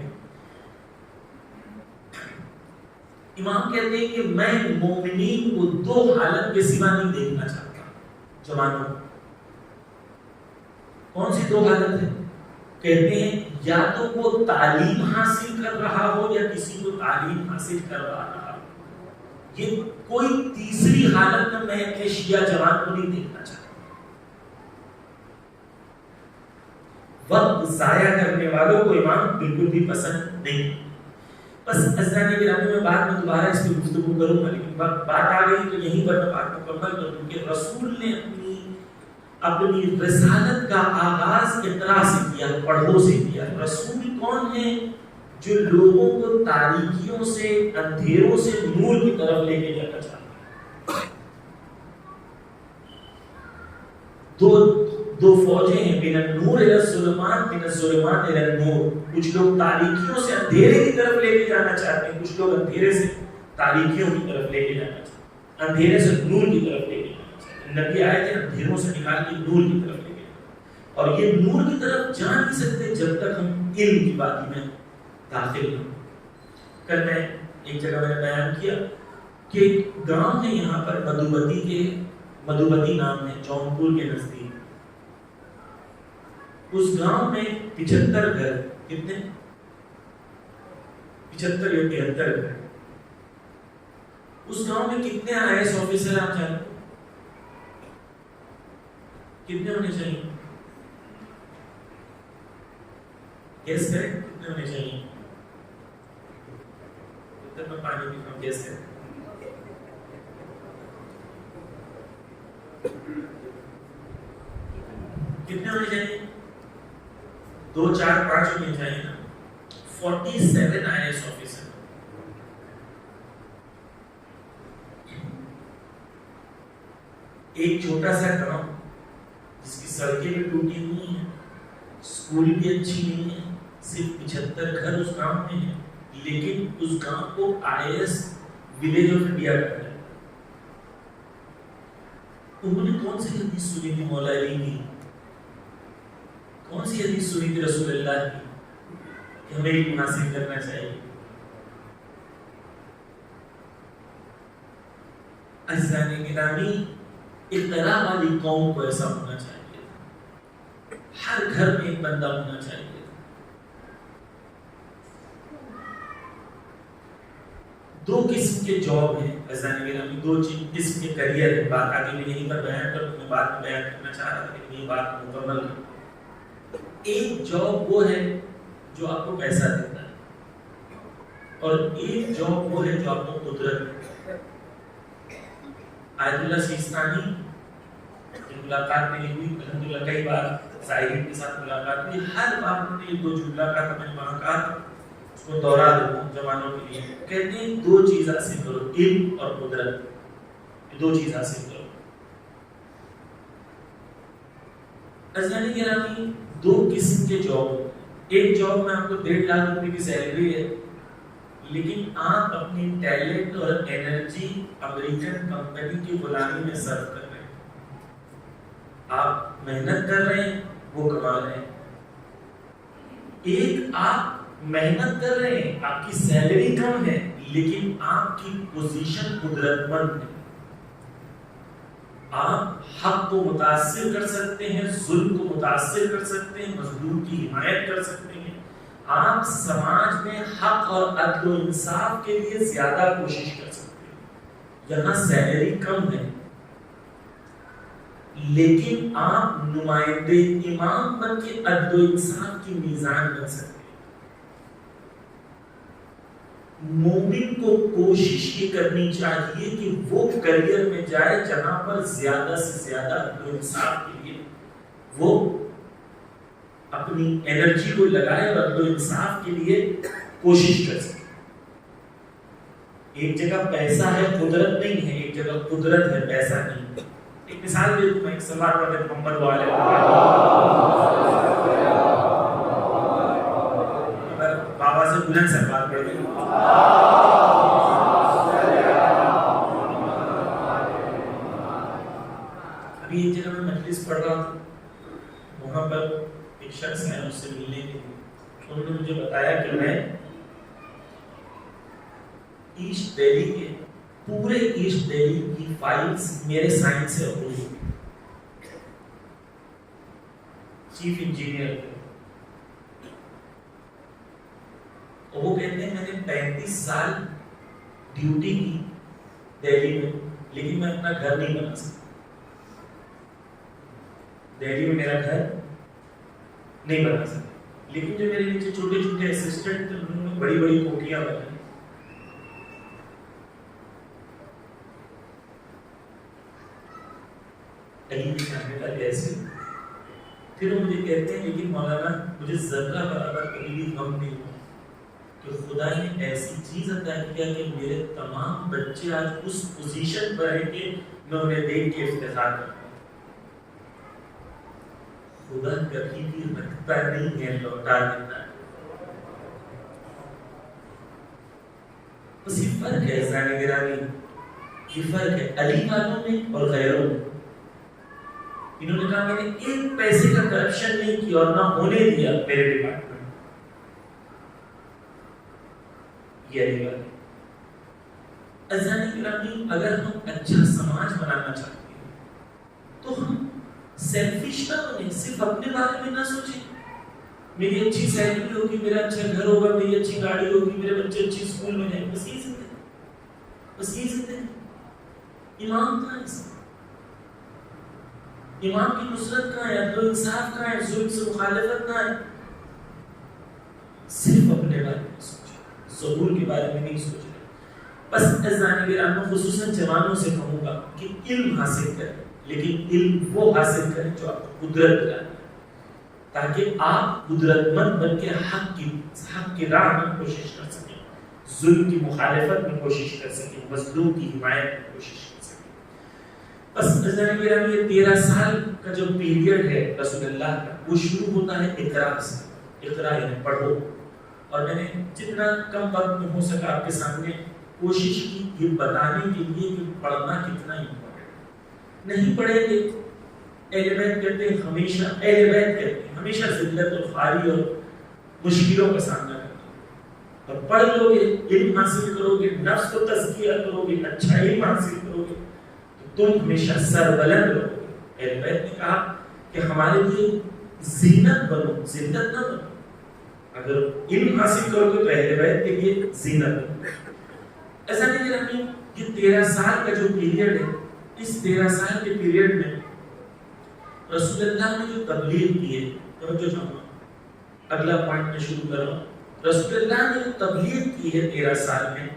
امام کہتے ہیں کہ میں مومنین کو دو حالت کے سوا نہیں دیکھنا چاہتا جوانوں۔ کون سی دو حالت ہے؟ کہتے ہیں یا تو وہ تعلیم حاصل کر رہا ہو یا کسی کو تعلیم حاصل کروا رہا ہو۔ یہ کوئی تیسری حالت میں اپنے شیعہ جوان کو نہیں دیکھنا چاہتا۔ وقت ضائع کرنے والوں کو امام بالکل بھی پسند نہیں۔ بس عزیزان گرامی، میں بعد میں دوبارہ اس پہ گفتگو کروں گا، لیکن بات آ گئی تو یہیں پر میں بات مکمل کر دوں کہ رسول نے اپنی رسالت کا آغاز اقرا سے کیا، پڑھو سے کیا۔ رسول کون ہے؟ جو لوگوں کو تاریکیوں سے، اندھیروں سے نور کی طرف لے کے جانا چاہتا ہے۔ دو فوجیں ہیں، من النور الی الظلمات من الظلمات الی النور. کچھ لوگ تاریکیوں سے اندھیرے کی طرف لے کے جانا چاہتے ہیں، کچھ لوگ اندھیرے سے تاریکیوں کی طرف لے کے جانا چاہتے ہیں، اندھیرے سے نور کی طرف لے کے جانا چاہتے ہیں. نبی آئے تھے اندھیروں سے نکال کے نور کی طرف لے کے جانا، اور یہ نور کی طرف جا نہیں سکتے جب تک ہم علم کی وادی میں داخل ہوں. کل میں ایک جگہ میں نے بیان کیا کہ گاؤں ہے یہاں پر مدھوبتی نام ہے، جونپور کے نزدیک. اس گاؤں میں 75 گھر، کتنے 75 یا 73 گھر. اس گاؤں میں کتنے IAS آفیسر آپ جانتے ہیں؟ کتنے ہونے چاہیے؟ گیس کریں کتنے ہونے چاہیے؟ میں پانی پیتا ہوں، گیس کریں. کتنے ہونے چاہیے؟ 2 4 5 ہونے چاہیے نا. 47 IAS آفیسر. ایک چھوٹا سا گاؤں جس کی سڑکیں بھی ٹوٹی ہوئی ہیں، اسکول بھی اچھی نہیں ہے، صرف 75 گھر اس گاؤں میں ہیں، لیکن اس گاؤں کو IAS ولیج آف انڈیا کہتے ہیں. انہوں نے کون سی حدیث سنی تھی مولا علی کی؟ کون سی حدیث سنی تھی رسول اللہ کی کہ ہمیں علم حاصل کرنا چاہیے؟ عزیزان گرامی، اقتداء والی قوم کو ایسا ہونا چاہیے، ہر گھر میں ایک بندہ ہونا چاہیے. دو قسم کے جاب ہیں عزیزان گرامی، دو قسم کے کریئر ہیں. بات آگے میں یہیں پر بیان کروں، میں بعد میں بیان کرنا چاہ رہا تھا لیکن یہ بات مکمل ہے. ایک جاب وہ ہے جو آپ کو پیسہ دیتا ہے، اور ایک جاب وہ ہے جو آپ کو قدرت دیتا ہے. آیت اللہ سیستانی کی ملاقات میں ہوئی، الحمدللہ کئی بار زائرین کے ساتھ ملاقات ہوئی. ہر بار انہوں نے یہ دو جملہ کہا، میں نے وہاں کہا اس کو دوہرا دوں جوانوں کے لیے. کہتے ہیں 2 چیز حاصل کرو، علم اور قدرت. یہ 2 چیز حاصل کرو. عزیزان گرامی، 2 قسم کے جاب. ایک جاب میں آپ کو 1.5 لاکھ روپے کی سیلری ہے، لیکن آپ اپنی ٹیلنٹ اور انرجی امریکن کمپنی کی غلامی میں صرف کر رہے ہیں. آپ محنت کر رہے ہیں، وہ کما رہے ہیں. ایک آپ محنت کر رہے ہیں، آپ کی سیلری کم ہے، لیکن آپ کی پوزیشن قدرت مند ہے. آپ حق کو متاثر کر سکتے ہیں، ظلم کو متاثر کر سکتے ہیں، مظلوم کی حمایت کر سکتے ہیں. آپ سماج میں حق اور عدل و انصاف کے لیے زیادہ کوشش کر سکتے ہیں. یہاں سیلری کم ہے، لیکن آپ نمائندے امام بن کے عدل و انصاف کی میزان بن سکتے ہیں. مومن کو کوشش یہ کرنی چاہیے کہ وہ کریئر میں جائے جہاں پر زیادہ سے زیادہ عدل و انصاف کے لیے وہ اپنی انرجی کو لگائے اور عدل و انصاف کے لیے کوشش کر سکے. ایک جگہ پیسہ ہے، قدرت نہیں ہے، ایک جگہ قدرت ہے، پیسہ نہیں. ایک مثال دے دوں میں، ایک سلوات پڑھتے محمد والے بابا سے بلند سلوات پڑھ دیں. ابھی ایک جگہ میں مجلس پڑھ رہا تھا، وہاں پر ایک شخص ہے، اس سے ملنے کے لیے انہوں نے مجھے بتایا کہ میں ایسٹ دہلی کے پورے ایسٹ دہلی کی فائلز میرے سائن سے اپروو ہوئی، چیف انجینئر. اور وہ کہتے ہیں میں نے 35 سال ڈیوٹی کی دہلی میں، لیکن میں اپنا گھر نہیں بنا سکتا. دہلی میں میرا گھر نہیں بنا سکتا، لیکن جو میرے نیچے چھوٹے چھوٹے اسسٹنٹ تھے انہوں نے بڑی بڑی کوٹیاں بنائی. کیسے؟ پھر وہ مجھے کہتے ہیں لیکن مولانا مجھے ذرہ برابر کبھی بھی غم نہیں ہوا کہ خدا نے ایسی چیز عطا کیا کہ میرے تمام بچے آج اس پوزیشن پر ہیں کہ میں انہیں دیکھ کے افتخار کرتا ہوں. خدا کبھی بھی رکھتا نہیں ہے، لوٹا دیتا ہے. بس یہ فرق ہے عزیزان گرامی، یہ فرق ہے علی والوں میں اور غیروں میں. انہوں نے کہا میں نے ایک پیسے کا کرپشن نہیں کیا اور نہ ہونے دیا میرے ڈپارٹمنٹ. یہ علی والے. عزیزان گرامی، اگر ہم اچھا سماج بنانا چاہتے ہیں تو ہم سیلفش نہ بنیں، صرف اپنے بارے میں نہ سوچیں. میری اچھی سیلری ہوگی، میرا اچھا گھر ہوگا، میری اچھی گاڑی ہوگی، میرے بچے اچھی اسکول میں جائیں. بس یہ زندگی، بس یہ زندگی. امام کہاں ہے؟ امام کی نصرت کہاں ہے؟ عدل و انصاف کہاں ہے؟ ظلم سے مخالفت کہاں ہے؟ صرف اپنے بارے میں سوچیں، ظہور کے بارے میں نہیں سوچ رہے. بس عزیزان گرامی، خصوصاً جوانوں سے کہوں گا کہ علم حاصل کریں، لیکن علم وہ حاصل کریں جو آپ کو قدرت دلاتا ہے، تاکہ آپ قدرت مند بن کے حق کی راہ میں کوشش کر سکیں، ظلم کی مخالفت میں کوشش کر سکیں، مظلوم کی حمایت میں کوشش کر سکیں. بس عزیزان گرامی، یہ 13 سال کا جو پیریڈ ہے رسول اللہ کا، وہ شروع ہوتا ہے اقرا سے. اقرا یعنی پڑھو. اور میں نے جتنا کم وقت میں ہو سکا آپ کے سامنے کوشش کی یہ بتانے کے لیے کہ پڑھنا کتنا امپورٹنٹ. نہیں پڑھیں گے، اہل بیت کہتے ہیں ہمیشہ، اہل بیت کہتے ہیں ہمیشہ ذلت اور خواری اور مشکلوں کا سامنا کرتے ہیں. اور پڑھ لو گے، علم حاصل کرو گے، نفس کو تزکیہ کرو گے، اچھا علم حاصل کرو گے تو تم ہمیشہ سربلند رہو گے. اہل بیت نے کہا کہ ہمارے لیے زینت بنو، ذلت نہ بنو. اگر علم حاصل کرو گے تو اہل بیت کے لیے زینت بنو. ایسا نہیں کہ ہمیں یہ 13 سال کا جو پیریڈ ہے، اس 13 سال کے پیریڈ میں رسول اللہ نے جو تبلیغ کی ہے، توجہ چاہوں گا اگلا پوائنٹ میں شروع کر رہا ہوں. رسول اللہ نے جو تبلیغ کی ہے 13 سال میں،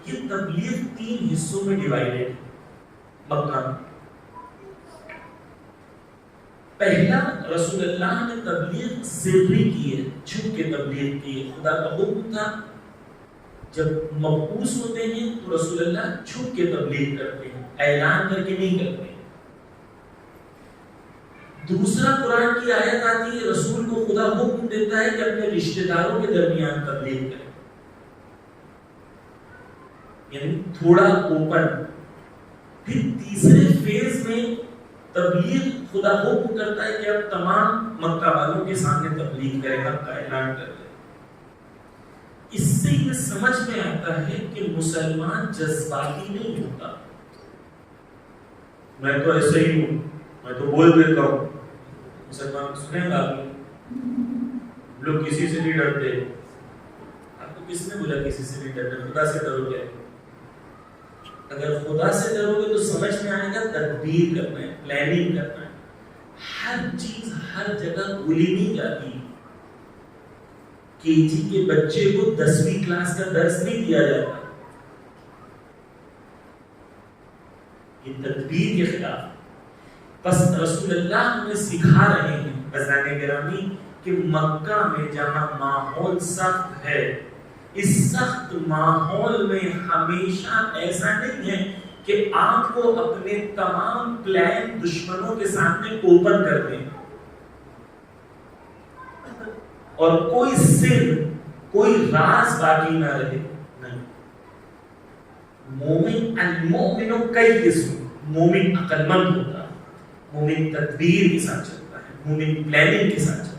یہ تبلیغ 3 حصوں میں ڈیوائیڈ ہے. مکہ میں پہلا رسول اللہ نے تبلیغ سری کی ہے، چھپ کے تبلیغ کی ہے. خدا کا حکم تھا جب مبعوث ہوتے ہیں تو رسول اللہ چھپ کے تبلیغ کرتے ہیں، اعلان کر کے نہیں کرتے. دوسرا قرآن کی آیت آتی ہے، رسول کو خدا حکم دیتا ہے کہ اپنے رشتہ داروں کے درمیان تبلیغ کریں، یعنی تھوڑا اوپن. پھر تیسرے فیز میں تبلیغ خدا حکم کرتا ہے کہ اب تمام مکہ والوں کے سامنے تبلیغ کرے، حق کا اعلان کرے. اس سے یہ سمجھ میں آتا ہے کہ مسلمان جذباتی نہیں ہوتا. میں تو ایسے ہی ہوں، میں تو بول دیتا ہوں. مسلمان سنیں گا لوگ کسی سے نہیں ڈرتے. آپ کو کس نے بولا کسی سے نہیں ڈرتے؟ خدا سے ڈرو گے. اگر خدا سے ڈرو گے تو سمجھ میں آئے گا تدبیر کرنا ہے، پلاننگ کرنا ہے. ہر چیز ہر جگہ بولی نہیں جاتی. KG کے بچے کو 10ویں کلاس کا درس نہیں دیا جاتا. یہ تدبیر کے خلاف. بس رسول اللہ ہمیں سکھا رہے ہیں عزیزان گرامی کہ مکہ میں جہاں ماحول سخت ہے، اس سخت ماحول میں ہمیشہ ایسا نہیں ہے کہ آپ کو اپنے تمام پلان دشمنوں کے سامنے اوپن کر دیں اور کوئی سر، کوئی راز باقی نہ رہے. نہیں. مومن المؤمن کیس، مومن عقل مند ہوتا ہے، مومن تدبیر کے ساتھ چلتا ہے، مومن پلاننگ کے ساتھ چلتا ہے.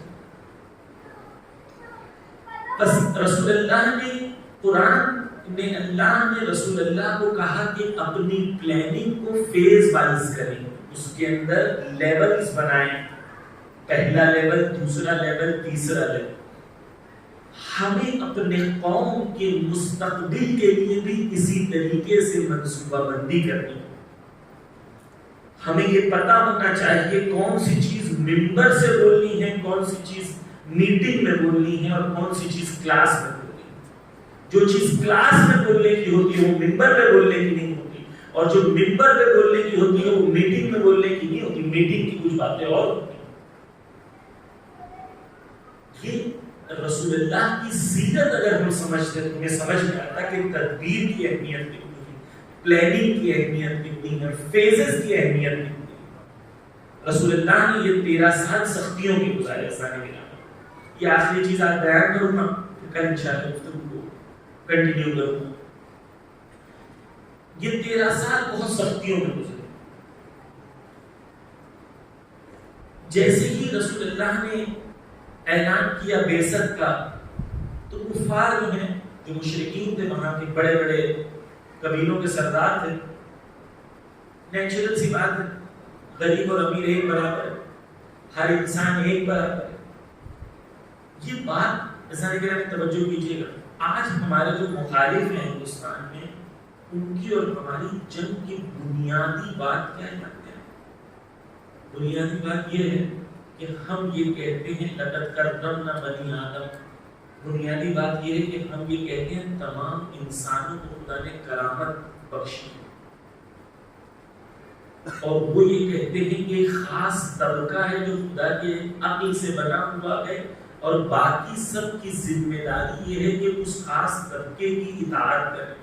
بس رسول اللہ نے، قرآن میں اللہ نے رسول اللہ کو کہا کہ اپنی پلاننگ کو فیز وائز کریں، اس کے اندر لیولز بنائیں. پہلا لیول، دوسرا لیول، تیسرا لیول. ہمیں اپنے قوم کے مستقبل کے لیے بھی اسی طریقے سے منصوبہ بندی کرنی ہے. ہمیں یہ پتا ہونا چاہیے کون سی چیز ممبر سے بولنی ہے، کون سی چیز میٹنگ میں بولنی ہے، اور کون سی چیز کلاس میں بولنی ہے. جو چیز کلاس میں بولنے کی ہوتی ہے وہ ممبر پہ بولنے کی نہیں ہوتی، اور جو ممبر پہ بولنے کی ہوتی ہے وہ میٹنگ میں بولنے کی نہیں ہوتی. میٹنگ کی کچھ باتیں اور ہوتی ہیں. یہ رسول اللہ کی سیرت اگر ہم سمجھتے تو ہمیں سمجھ میں آتا کہ تدبیر کی اہمیت کتنی ہے، پلاننگ کی اہمیت کتنی ہے، فیزز کی اہمیت کتنی ہے. رسول اللہ نے یہ 13 سال سختیوں کے گزارے. یہ آخری چیز آج بیان کروں گا، کل انشاءاللہ گفتگو کو کنٹینیو کروں گا. یہ 13 سال بہت سختیوں میں گزرے. جیسے ہی رسول اللہ نے اعلان کیا بعثت کا، تو کفار جو ہیں، جو مشرکین تھے، وہاں کے بڑے بڑے قبیلوں کے سردار تھے، نیچرل سی بات ہے، غریب اور امیر ایک برابر ہے، ہر انسان ایک برابر ہے. یہ بات ایسا نہیں کہ توجہ کیجیے گا. آج ہمارے جو مخالف ہیں ہندوستان میں، ان کی اور ہماری جنگ کی بنیادی بات کیا ہے؟ بنیادی بات یہ ہے کہ ہم یہ کہتے ہیں لقد کرمنا بنی آدم. بنیادی بات یہ ہے کہ ہم یہ کہتے ہیں تمام انسانوں کو خدا نے کرامت بخشی، اور وہ یہ کہتے ہیں کہ ایک خاص طبقہ ہے جو خدا کے عقل سے بنا ہوا ہے، اور باقی سب کی ذمہ داری یہ ہے کہ اس خاص طبقے کی اطاعت کرے.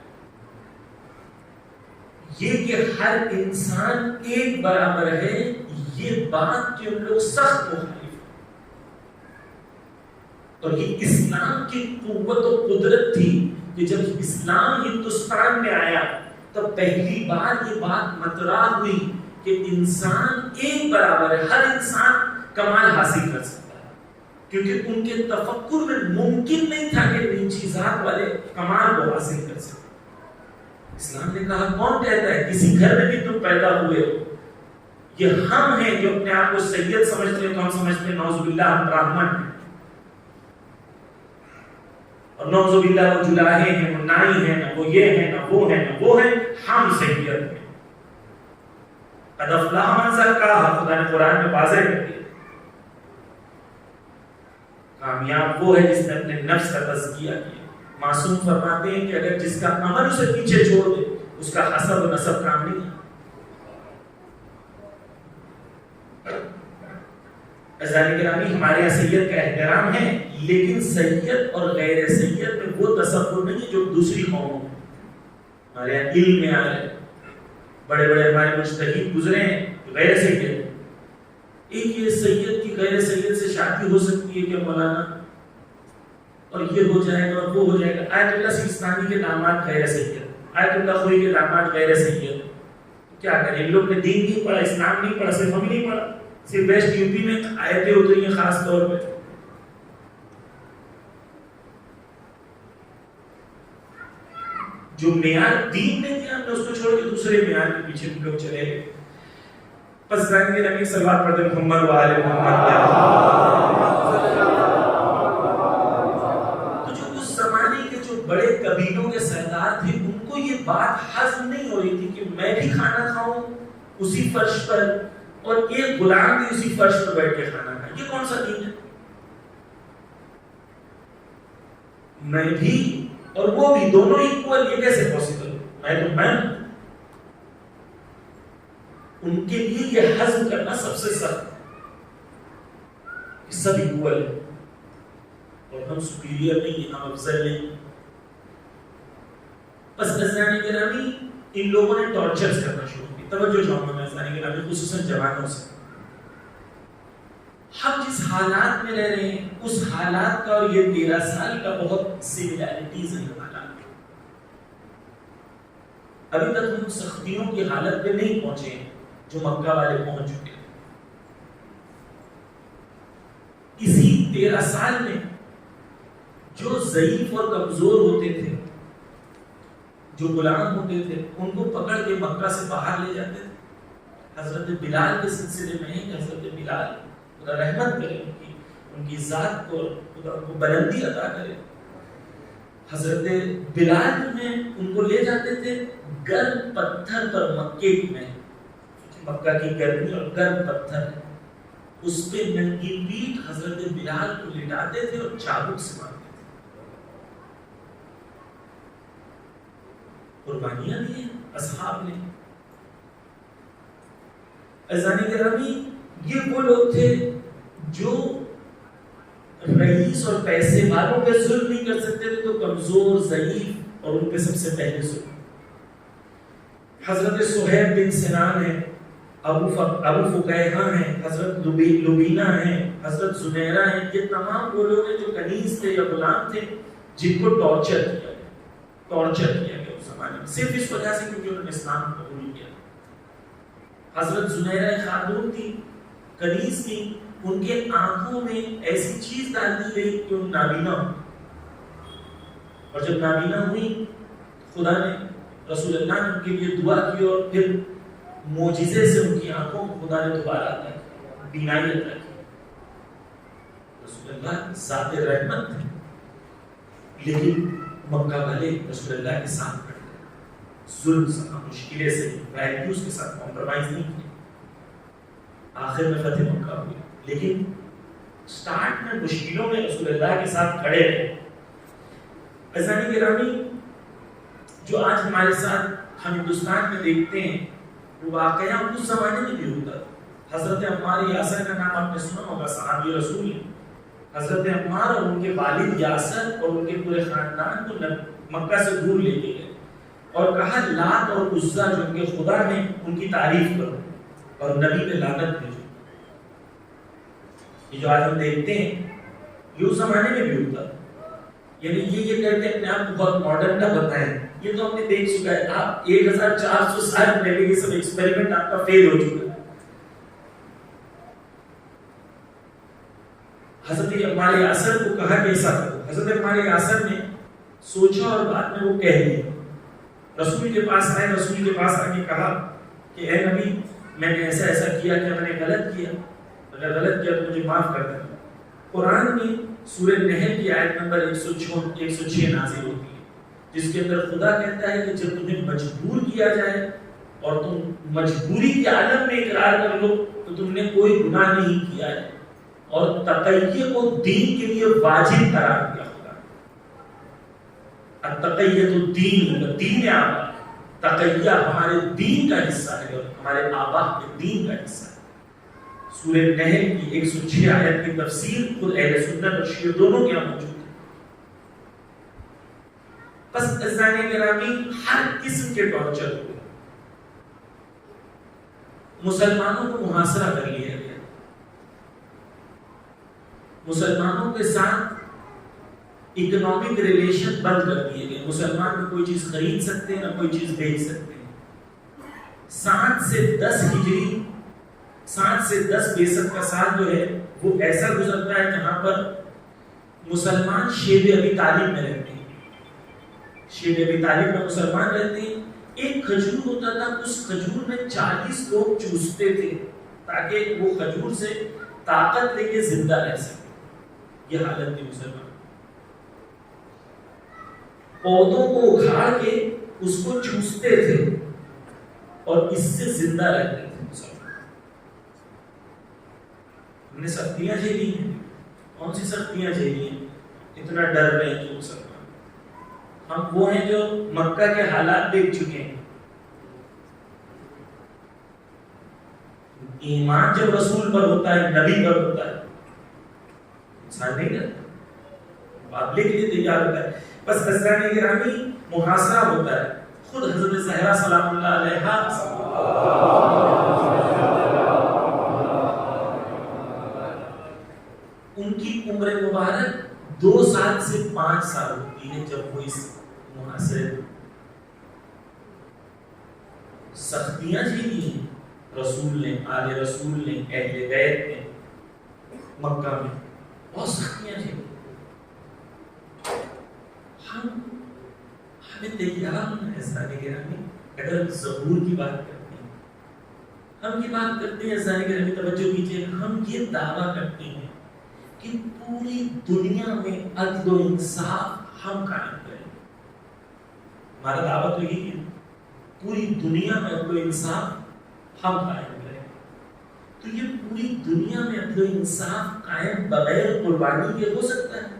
یہ کہ ہر انسان ایک برابر ہے، یہ بات کے ان لوگ سخت مخالف ہیں. اور یہ اسلام کی قوت و قدرت تھی کہ جب اسلام ہندوستان میں آیا تب پہلی بار یہ بات مطرح ہوئی کہ انسان ایک برابر ہے، ہر انسان کمال حاصل کر سکتا ہے. کیونکہ ان کے تفکر میں ممکن نہیں تھا کہ نیچی ذات والے کمال کو حاصل کر سکتے. اسلام نے کہا کون کہتا ہے کسی گھر میں بھی تم پیدا ہوئے ہو؟ یہ ہم ہیں جو اپنے آپ کو سید سمجھتے ہیں، تو ہم سمجھتے ہیں نعوذ باللہ ہم براہمن ہیں، اور نعوذ باللہ وہ جلاہے ہیں، وہ نائی ہیں، نہ وہ یہ ہیں، نہ وہ ہیں، نہ وہ ہیں، ہم سید ہیں. قد افلح من زکاہا، خدا نے قرآن میں واضح کر دیا. کامیاب وہ ہے جس نے اپنے نفس کا تزکیہ کیا. معصوم فرماتے ہیں کہ اگر جس کا عمل اسے پیچھے چھوڑ دے، اس کا حسب و نسب کام نہیں ہے. عزیزان گرامی، ہمارے یہاں سید کا احترام ہے، لیکن سید اور غیر سید میں وہ تصور نہیں ہے جو دوسری قوموں میں. ہمارے یہاں علم میں آ رہے بڑے بڑے ہمارے مجتہد گزرے ہیں غیر سید. ایک یہ سید کی غیر سید سے شادی ہو سکتی ہے کہ مولانا، اور یہ ہو جائے گا اور وہ ہو جائے گا. آیت اللہ سیستانی کے داماد غیر سید، آیت اللہ خوئی کے داماد غیر سید. کیا کریں؟ ان لوگ نے دین نہیں پڑھا، اسلام نہیں پڑھا، صرف ہم نہیں پڑھا. صرف ویسٹ یو پی میں آیتیں اتری ہیں خاص طور پہ. جو معیار دین نے دیا، ہم نے اس کو چھوڑ کے دوسرے معیار کے پیچھے ہم لوگ چلے گئے. پس رنگ نبی صلوات پڑھتے محمد و آل محمد. تو جو اس زمانے کے جو بڑے قبیلوں کے سردار تھے، ان کو یہ بات ہضم نہیں ہو رہی تھی کہ میں بھی کھانا کھاؤں اسی فرش پر، اور ایک غلام بھی اسی فرش پر بیٹھ کے کھانا کھائے. یہ کون سا دین ہے؟ میں بھی اور وہ بھی دونوں ایکوال، یہ کیسے پاسبل؟ میں تو میں. ان کے لیے یہ ہضم کرنا سب سے سخت ہے. سب ایکوال ہے اور ہم سپیریئر نہیں، ہم افضل نہیں. بس عزیزان گرامی، ان لوگوں نے ٹارچرز کرنا شروع کی. توجہ چاہوں گا میں عزیزان گرامی، خصوصاً جوانوں سے. ہم جس حالات میں رہ رہے ہیں، اس حالات کا اور یہ 13 سال کا بہت سملیرٹیز ہیں حالات میں. ابھی تک ہم سختیوں کی حالت پہ نہیں پہنچے ہیں جو مکہ والے پہنچ چکے ہیں. اسی 13 سال میں جو ضعیف اور کمزور ہوتے تھے، جو غلام ہوتے تھے، ان کو پکڑ کے مکہ سے باہر لے جاتے تھے. حضرت بلال کے سلسلے میں ہے کہ حضرت بلال خدا رحمت کرے، ان کی ذات کو خدا ان کو بلندی عطا کرے. حضرت بلال میں ان کو لے جاتے تھے گرم پتھر پر مکے میں، مکہ کی گرمی اور گرم پتھر ہے، اس پہ ننگی پیٹھ حضرت بلال کو لٹاتے تھے اور چابک سے مارتے تھے. قربانیاں دی ہیں اصحاب نے. عزیزان گرامی، یہ وہ لوگ تھے جو رئیس اور پیسے والوں پہ ظلم نہیں کر سکتے تھے، تو کمزور، ضعیف اور ان پہ سب سے پہلے ظلم. حضرت صہیب بن سنان ہے، ابو فقیہہ ہیں، حضرت لبینہ ہیں، حضرت زنیرہ ہیں، یہ تمام وہ لوگ ہیں جو کنیز تھے یا غلام تھے جن کو ٹارچر کیا گیا اس زمانے میں، صرف اس وجہ سے کیونکہ انہوں نے اسلام قبول کیا۔ حضرت زنیرہ خاتون تھی، کنیز تھی، ان کے آنکھوں میں ایسی چیز ڈال دی گئی کہ وہ نابینا ہو، اور جب نابینا ہوئی خدا نے رسول اللہ نے ان کے لیے دعا کی اور پھر معجزے سے ان کی آنکھوں کو خدا نے دوبارہ عطا کی، بینائی عطا کی۔ رسول اللہ ذات رحمت تھے، لیکن مکہ والے رسول اللہ کے ساتھ کھڑے ظلم سے مشکلیں سے ویلیوز کے ساتھ کمپرومائز نہیں کیا۔ آخر میں فتح مکہ ہوئی، لیکن سٹارٹ میں مشکلوں میں رسول اللہ کے ساتھ کھڑے رہے۔ عزیزان گرامی، جو آج ہمارے ساتھ ہم ہندوستان میں دیکھتے ہیں وہ واقعہ اس زمانے میں بھی ہوتا۔ حضرت عمار یاسر کا نام آپ نے سنا ہوگا، صحابی رسول ہیں۔ حضرت عمار اور ان کے والد یاسر اور ان کے پورے خاندان کو مکہ سے دور لے کے گئے اور کہا لات اور عزا جو ان کے خدا ہیں ان کی تعریف کرو اور نبی پہ لعنت بھیجو۔ یہ جو آج ہم دیکھتے ہیں یہ اس زمانے میں بھی ہوتا، یعنی یہ کہتے ہیں اپنے آپ کو بہت ماڈرن نہ بتائیں، یہ تو ہم نے دیکھ چکا ہے، آپ 1400 سال پہلے یہ سب ایکسپیریمنٹ آپ کا فیل ہو چکا ہے۔ حضرت عمار یاسر کو کہا کہ ایسا کرو، حضرت عمار یاسر نے سوچا اور بعد میں وہ کہہ دیا، رسول کے پاس آئے، رسول کے پاس آ کے کہا کہ اے نبی میں نے ایسا کیا، کیا میں نے غلط کیا؟ اگر غلط کیا تو مجھے معاف کر دینا۔ قرآن میں سورہ نحل کی آیت نمبر 106 نازل ہوتی ہے، جس کے اندر خدا کہتا ہے کہ جب تمہیں مجبور کیا جائے اور تم مجبوری کے عالم میں اقرار کر لو تو تم نے کوئی گناہ نہیں کیا ہے، اور تقیہ کو دین کے لیے واجب قرار دیا خدا نے۔ التقیۃ الدین، دین آبا، تقیہ ہمارے دین کا حصہ ہے اور ہمارے آبا کے دین کا حصہ ہے۔ سورہ نحل کی 106 آیت کی تفسیر خود اہل سنت اور شیعہ دونوں کے یہاں موجود ہے۔ بس عزیزان گرامی، ہر قسم کے ٹارچر ہوئے، مسلمانوں کو محاصرہ کر لیا گیا، مسلمانوں کے ساتھ اکنامک ریلیشن بند کر دیے گئے، مسلمان میں کوئی چیز خرید سکتے ہیں نہ کوئی چیز بیچ سکتے ہیں۔ 7 سے 10 ہجری، 7 سے 10 بیسط کا سال جو ہے وہ ایسا گزرتا ہے جہاں پر مسلمان شیب ابی طالب میں رہتے ہیں، شیب ابی طالب میں مسلمان رہتے ہیں۔ ایک کھجور ہوتا تھا، اس کھجور میں 40 لوگ چوستے تھے تاکہ وہ کھجور سے طاقت لے کے زندہ رہ سکے۔ یہ حالت تھی مسلمان، پودوں کو اکھاڑ کے اس کو چوستے تھے اور اس سے زندہ رہتے تھے مسلمان۔ ہم نے سختیاں جھیلی ہیں، کون سی سختیاں جھیلی ہیں؟ اتنا ڈر رہے ہیں جو مسلمان، ہم وہ ہیں جو مکہ کے حالات دیکھ چکے ہیں۔ ایمان جب رسول پر ہوتا ہے، نبی پر ہوتا ہے، انسان نہیں کرتا، مقابلے کے لیے تیار ہوتا ہے۔ بس عزیزان گرامی، محاصرہ ہوتا ہے۔ خود حضرت زہرا سلام اللہ علیہا ان کی عمر مبارک 2 سال سے 5 سال ہوتی ہے جب وہ اس محاصرے میں سختیاں جھیلی ہیں۔ رسول نے، آل رسول نے، اہل بیت نے مکہ میں بہت سختیاں جھیلی۔ ہمیں تیار ہونا ہے عزیزان گرامی، اگر ہم ظہور کی بات کرتے ہیں، ہم یہ بات کرتے ہیں عزیزان گرامی، توجہ کیجیے، ہم یہ دعویٰ کرتے ہیں کہ پوری دنیا میں عدل و انصاف ہم قائم کریں۔ ہمارا دعویٰ تو یہی ہے، پوری دنیا میں عدل و انصاف ہم قائم کریں۔ تو یہ پوری دنیا میں عدل و انصاف قائم بغیر قربانی کے ہو سکتا ہے؟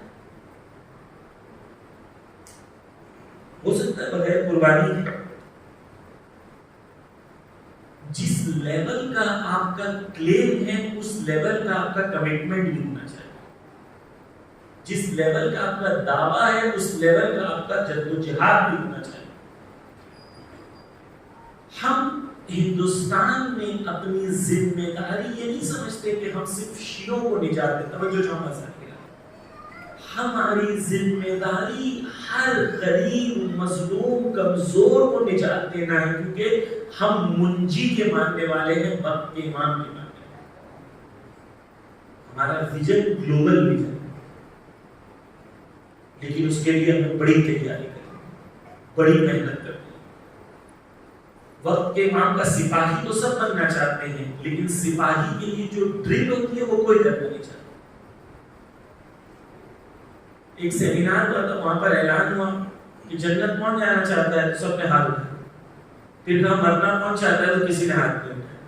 ہو سکتا ہے بغیر قربانی کے؟ جس لیول کا آپ کا کلیم ہے اس لیول کا آپ کا کمٹمنٹ بھی ہونا چاہیے، جس لیول کا آپ کا دعویٰ ہے اس لیول کا آپ کا جد و جہاد بھی ہونا چاہیے۔ ہم ہندوستان میں اپنی ذمہ داری یہ نہیں سمجھتے کہ ہم صرف شیعوں کو نجات دیں. توجہ جو ہماری ذمہ داری ہر غریب مظلوم کمزور کو نجات دینا ہے، کیونکہ ہم منجی کے ماننے والے ہیں، وقت کے امام کے ماننے والے ہیں. ہمارا ویژن گلوبل ویژن ہے، لیکن اس کے لیے ہمیں بڑی تیاری کرنی، بڑی محنت کرنی. وقت کے امام کا سپاہی تو سب بننا چاہتے ہیں، لیکن سپاہی کے لیے جو ڈرل ہوتی ہے وہ کوئی کرنا نہیں چاہتا. ایک سیمینار ہوا تھا، وہاں پر اعلان ہوا کہ جنت کون جانا چاہتا ہے، تو سب نے ہاتھ اٹھایا. پھر کہا مرنا کون چاہتا ہے، تو کسی نے ہاتھ نہیں اٹھایا.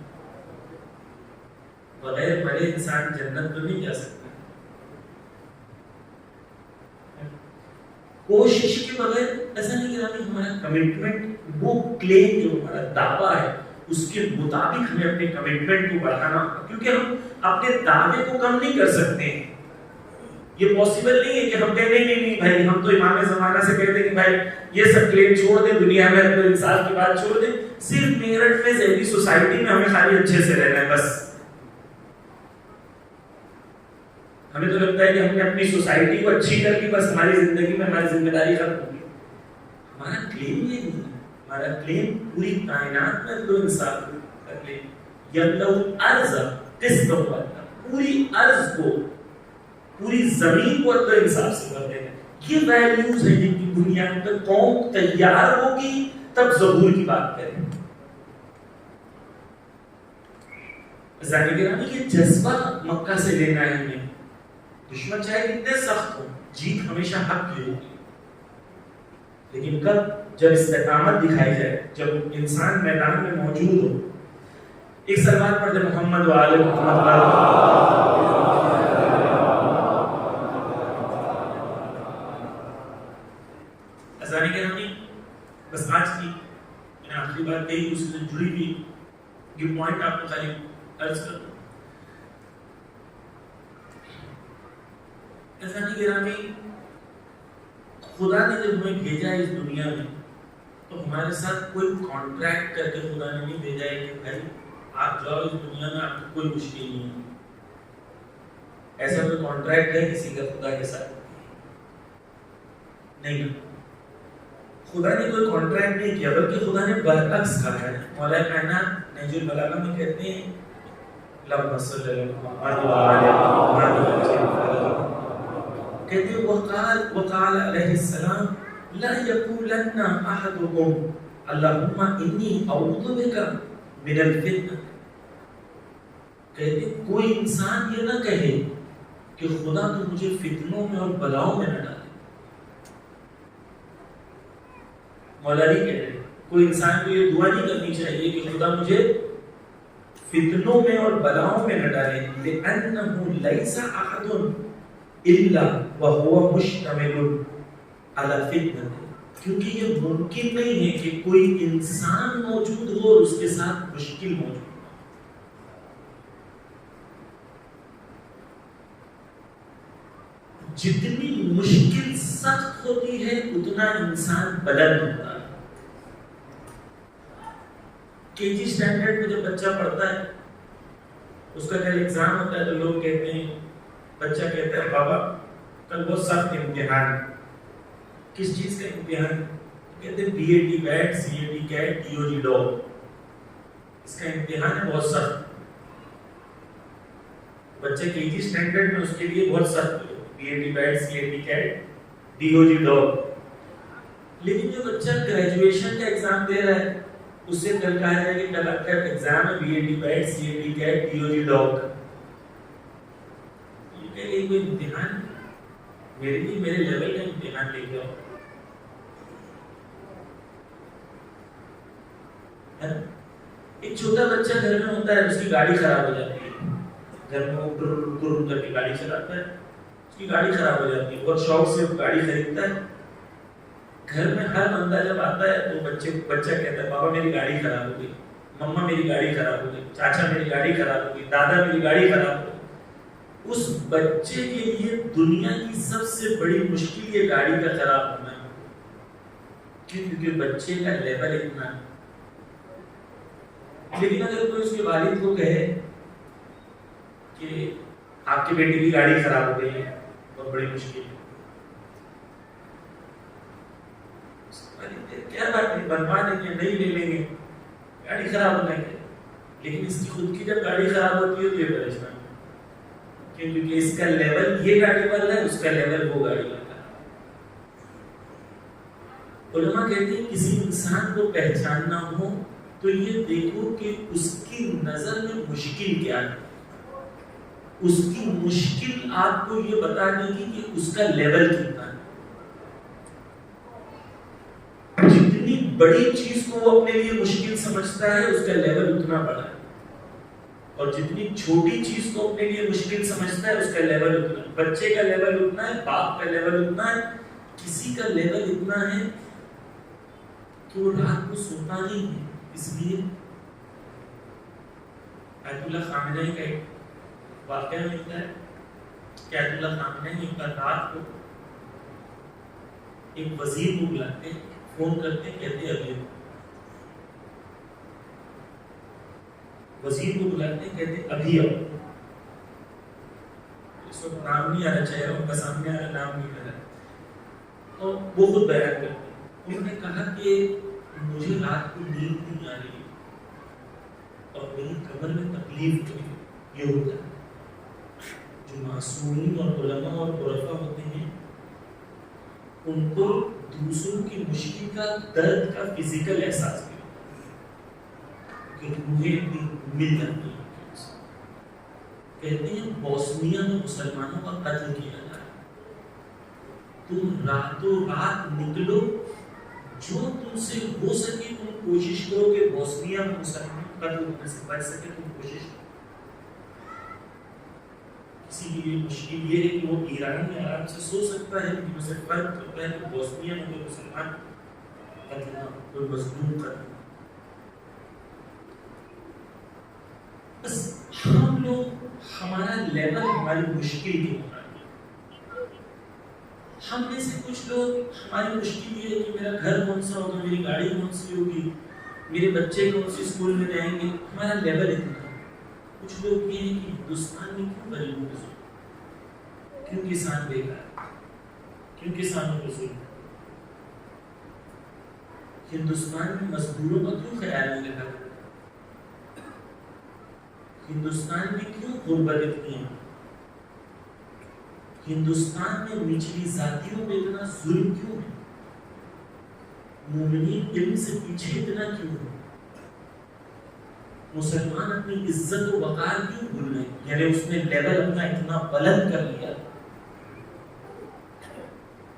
بغیر مرے انسان جنت تو نہیں جا سکتا. کوشش کے بغیر ایسا نہیں کہ ہمارا کمٹمنٹ، وہ کلیم جو ہمارا دعویٰ ہے اس کے مطابق ہمیں اپنے کمٹمنٹ کو بڑھانا، کیونکہ ہم اپنے دعوے کو کم نہیں کر سکتے ہیں. یہ پاسبل نہیں ہے کہ ہم کہتے ہیں نہیں بھائی، ہم تو امام زمانہ سے کہتے ہیں کہ بھائی یہ سب کلیم چھوڑ دیں، دنیا میں تو انصاف کی بات چھوڑ دیں، صرف میرٹھ میں ذہنی سوسائٹی میں ہمیں خالی اچھے سے رہنا ہے بس. ہمیں تو لگتا ہے کہ ہم نے اپنی سوسائٹی کو اچھی کر لی، بس ہماری زندگی میں ہماری ذمہ داری ختم ہوگی. ہمارا کلیم یہ نہیں ہے. ہمارا کلیم پوری کائنات میں تو انصاف کا کلیم. یملأ الارض قسط ہوا تھا، پوری ارض کو، پوری زمین کو تو انصاف سے بھر دینا. یہ ویلیوز ہیں جن کی بنیاد پر قوم تیار ہوگی تب ظہور کی بات کریں. یہ جذبہ مکہ سے لینا ہے ہمیں. دشمن چاہے کتنے سخت ہو، جیت ہمیشہ حق کی ہوگی. لیکن کب؟ جب استقامت دکھائی جائے، جب انسان میدان میں موجود ہو. ایک سلوات پڑھتے محمد و آل محمد. ازانی کے نامی بس آج کی میں نے آخری بات کہی، اس سے جڑی بھی یہ پوائنٹ آپ کو خالی عرض کر دوں. ازانی کے نامی خدا نے جب ہمیں بھیجا اس دنیا میں تو ہمارے ساتھ کوئی کانٹریکٹ کر کے خدا نے نہیں بھیجا ہے کہ بھائی آپ جاؤ اس دنیا میں، آپ کو کوئی مشکل نہیں ہے. ایسا کوئی کانٹریکٹ ہے کسی کا خدا کے ساتھ؟ نہیں. خدا نے کوئی کانٹریکٹ نہیں کیا، بلکہ خدا نے برعکس کہا ہے. مولا کائنات نہج البلاغہ میں کہتے ہیں اللہم صلی اللہ علیہ وسلم، کہتے ہیں وقال علیہ السلام لا یقولن احدکم اللہم انی اعوذ بک من الفتنہ. کہتے ہیں کوئی انسان یہ نہ کہے کہ خدا تو مجھے فتنوں میں اور بلاؤں میں نہ ڈالے. مولا علی کہہ رہے کوئی انسان کو یہ دعا نہیں کرنی چاہیے کہ خدا مجھے فتنوں میں اور بلاؤں میں نہ ڈالے. لأنه ليس أحد إلا وهو مشتمل على فتنة، کیونکہ یہ ممکن نہیں ہے کہ کوئی انسان موجود ہو اور اس کے ساتھ مشکل موجود ہو. جتنی مشکل سخت ہوتی ہے اتنا انسان بلند ہوتا ہے. کے جی سٹینڈرڈ میں جب بچہ پڑھتا ہے، اس کا کل ایگزام ہوتا ہے تو لوگ کہتے ہیں، بچہ کہتا ہے بابا کل بہت سخت امتحان ہے. کس چیز کا امتحان؟ کہتے ہیں B A T bat, C A T cat, D O G dog, اس کا امتحان ہے بہت سخت. بچے کے جی سٹینڈرڈ میں اس کے لیے بہت سخت ہے، B A T bat, C A T cat, D O G dog. لیکن جو بچہ گریجویشن کا ایگزام دے رہا ہے اس سے کل کہا جائے کہ کل آپ کا ایگزام ہے B A T bat, C A T cat, D O G dog. یہ کہ یہ کوئی امتحان میرے لیے میرے لیول کا امتحان لے کے آؤ. ایک چھوٹا بچہ گھر میں ہوتا ہے، اس کی گاڑی خراب ہو جاتی ہے، گھر میں وہ گر کر کے گاڑی چلاتا ہے، اس کی گاڑی خراب ہو جاتی ہے، بہت شوق سے وہ گاڑی خریدتا ہے. گھر میں ہر بندہ جب آتا ہے تو بچہ کہتا ہے بابا میری گاڑی خراب ہو گئی، مما میری گاڑی خراب ہو گئی، چاچا میری گاڑی خراب ہو گئی، دادا میری گاڑی خراب ہو گئی. اس بچے کے لیے دنیا کی سب سے بڑی مشکل یہ گاڑی کا خراب ہونا ہے. کیوں؟ کیونکہ بچے کا لیول اتنا ہے. لیکن اگر کوئی اس کے والد کو کہے کہ آپ کی بیٹی کی گاڑی خراب ہو گئی ہے اور بڑی مشکل ہے، کیا بات ہے، بنوا دیں گے، نہیں لے لیں گے، گاڑی خراب ہونا ہے، لیکن اس کی خود کی جب گاڑی خراب ہوتی ہے تو یہ پریشان ہے، کیونکہ اس کا لیول یہ گاڑی والا ہے، اس کا لیول وہ گاڑی والا ہے۔ علماء کہتے ہیں کسی انسان کو پہچاننا ہو تو یہ دیکھو کہ اس کی نظر میں مشکل کیا ہے، اس کی مشکل آپ کو یہ بتا دے گی کہ اس کا لیول کتنا ہے۔ جتنی بڑی چیز کو وہ اپنے لیے مشکل سمجھتا ہے اس کا لیول اتنا بڑا ہے، اور جتنی چھوٹی چیز کو اپنے لیے مشکل سمجھتا ہے اس کا لیول اتنا ہے۔ بچے کا لیول اتنا ہے، باپ کا لیول اتنا ہے، کسی کا لیول اتنا ہے کہ وہ رات کو سوتا نہیں ہے۔ اس لیے آیت اللہ خامنہ کا ایک واقعہ ملتا ہے کہ آیت اللہ خامنہ ایک بار رات کو ایک وزیر کو بلاتے ہیں، فون کرتے ہیں، کہتے ہیں ابھی وزیر کو بلاتے ہیں، کہتے ہیں ابھی آؤ۔ اس وقت نام نہیں آ رہا، چہرہ ان کا سامنے آ رہا، نام نہیں آ رہا، اور وہ خود بیان کرتے ہیں۔ انہوں نے کہا کہ مجھے رات کو نیند نہیں آ رہی اور میری کمر میں تکلیف ہوئی۔ یہ ہوتا ہے جو معصومین اور علماء اور عرفاء ہوتے ہیں، ان کو دوسروں کی مشکل کا، درد کا فزیکل احساس بھی ہوتا ہے کہ روحیں بھی مل جاتی ہیں۔ کہتے ہیں بوسنیا میں مسلمانوں کا قتل کیا جا رہا ہے، تم راتوں رات نکلو، جو تم سے ہو سکے تم کوشش کرو کہ بوسنیا میں مسلمان قتل ہونے سے بچ سکے، تم کوشش کرو۔ کسی کے لیے مشکل یہ ہے کہ وہ ایران میں آرام سے سو سکتا ہے، لیکن اسے فرق پڑتا ہے کہ بوسنیا میں کوئی مسلمان قتل نہ ہو، کوئی مظلوم قتل نہ ہو۔ بس ہم لوگ، ہمارا لیول ہماری مشکل کی ہونا ہے۔ ہم میں سے کچھ لوگ، ہماری مشکل یہ ہے کہ میرا گھر کون سا ہوگا، میری گاڑی کون سی ہوگی، میرے بچے کون سی اسکول میں جائیں گے، ہمارا لیول اتنا ہے۔ کچھ لوگ یہ ہیں کہ ہندوستان میں کیوں غریبوں کو ظلم، کیوں کسان بیکار، کیوں کسانوں کو ظلم، ہندوستان میں مزدوروں کا کیوں خیال نہیں رکھا جاتا، ہندوستان میں کیوں غربت اتنی ہے، ہندوستان میں نچلی ذاتیوں پہ اتنا ظلم کیوں ہے، مومنین علم سے پیچھے اتنا کیوں ہے، مسلمان اپنی عزت و وقار کیوں بھول رہے ہیں، یعنی اس نے لیول اپنا اتنا بلند کر لیا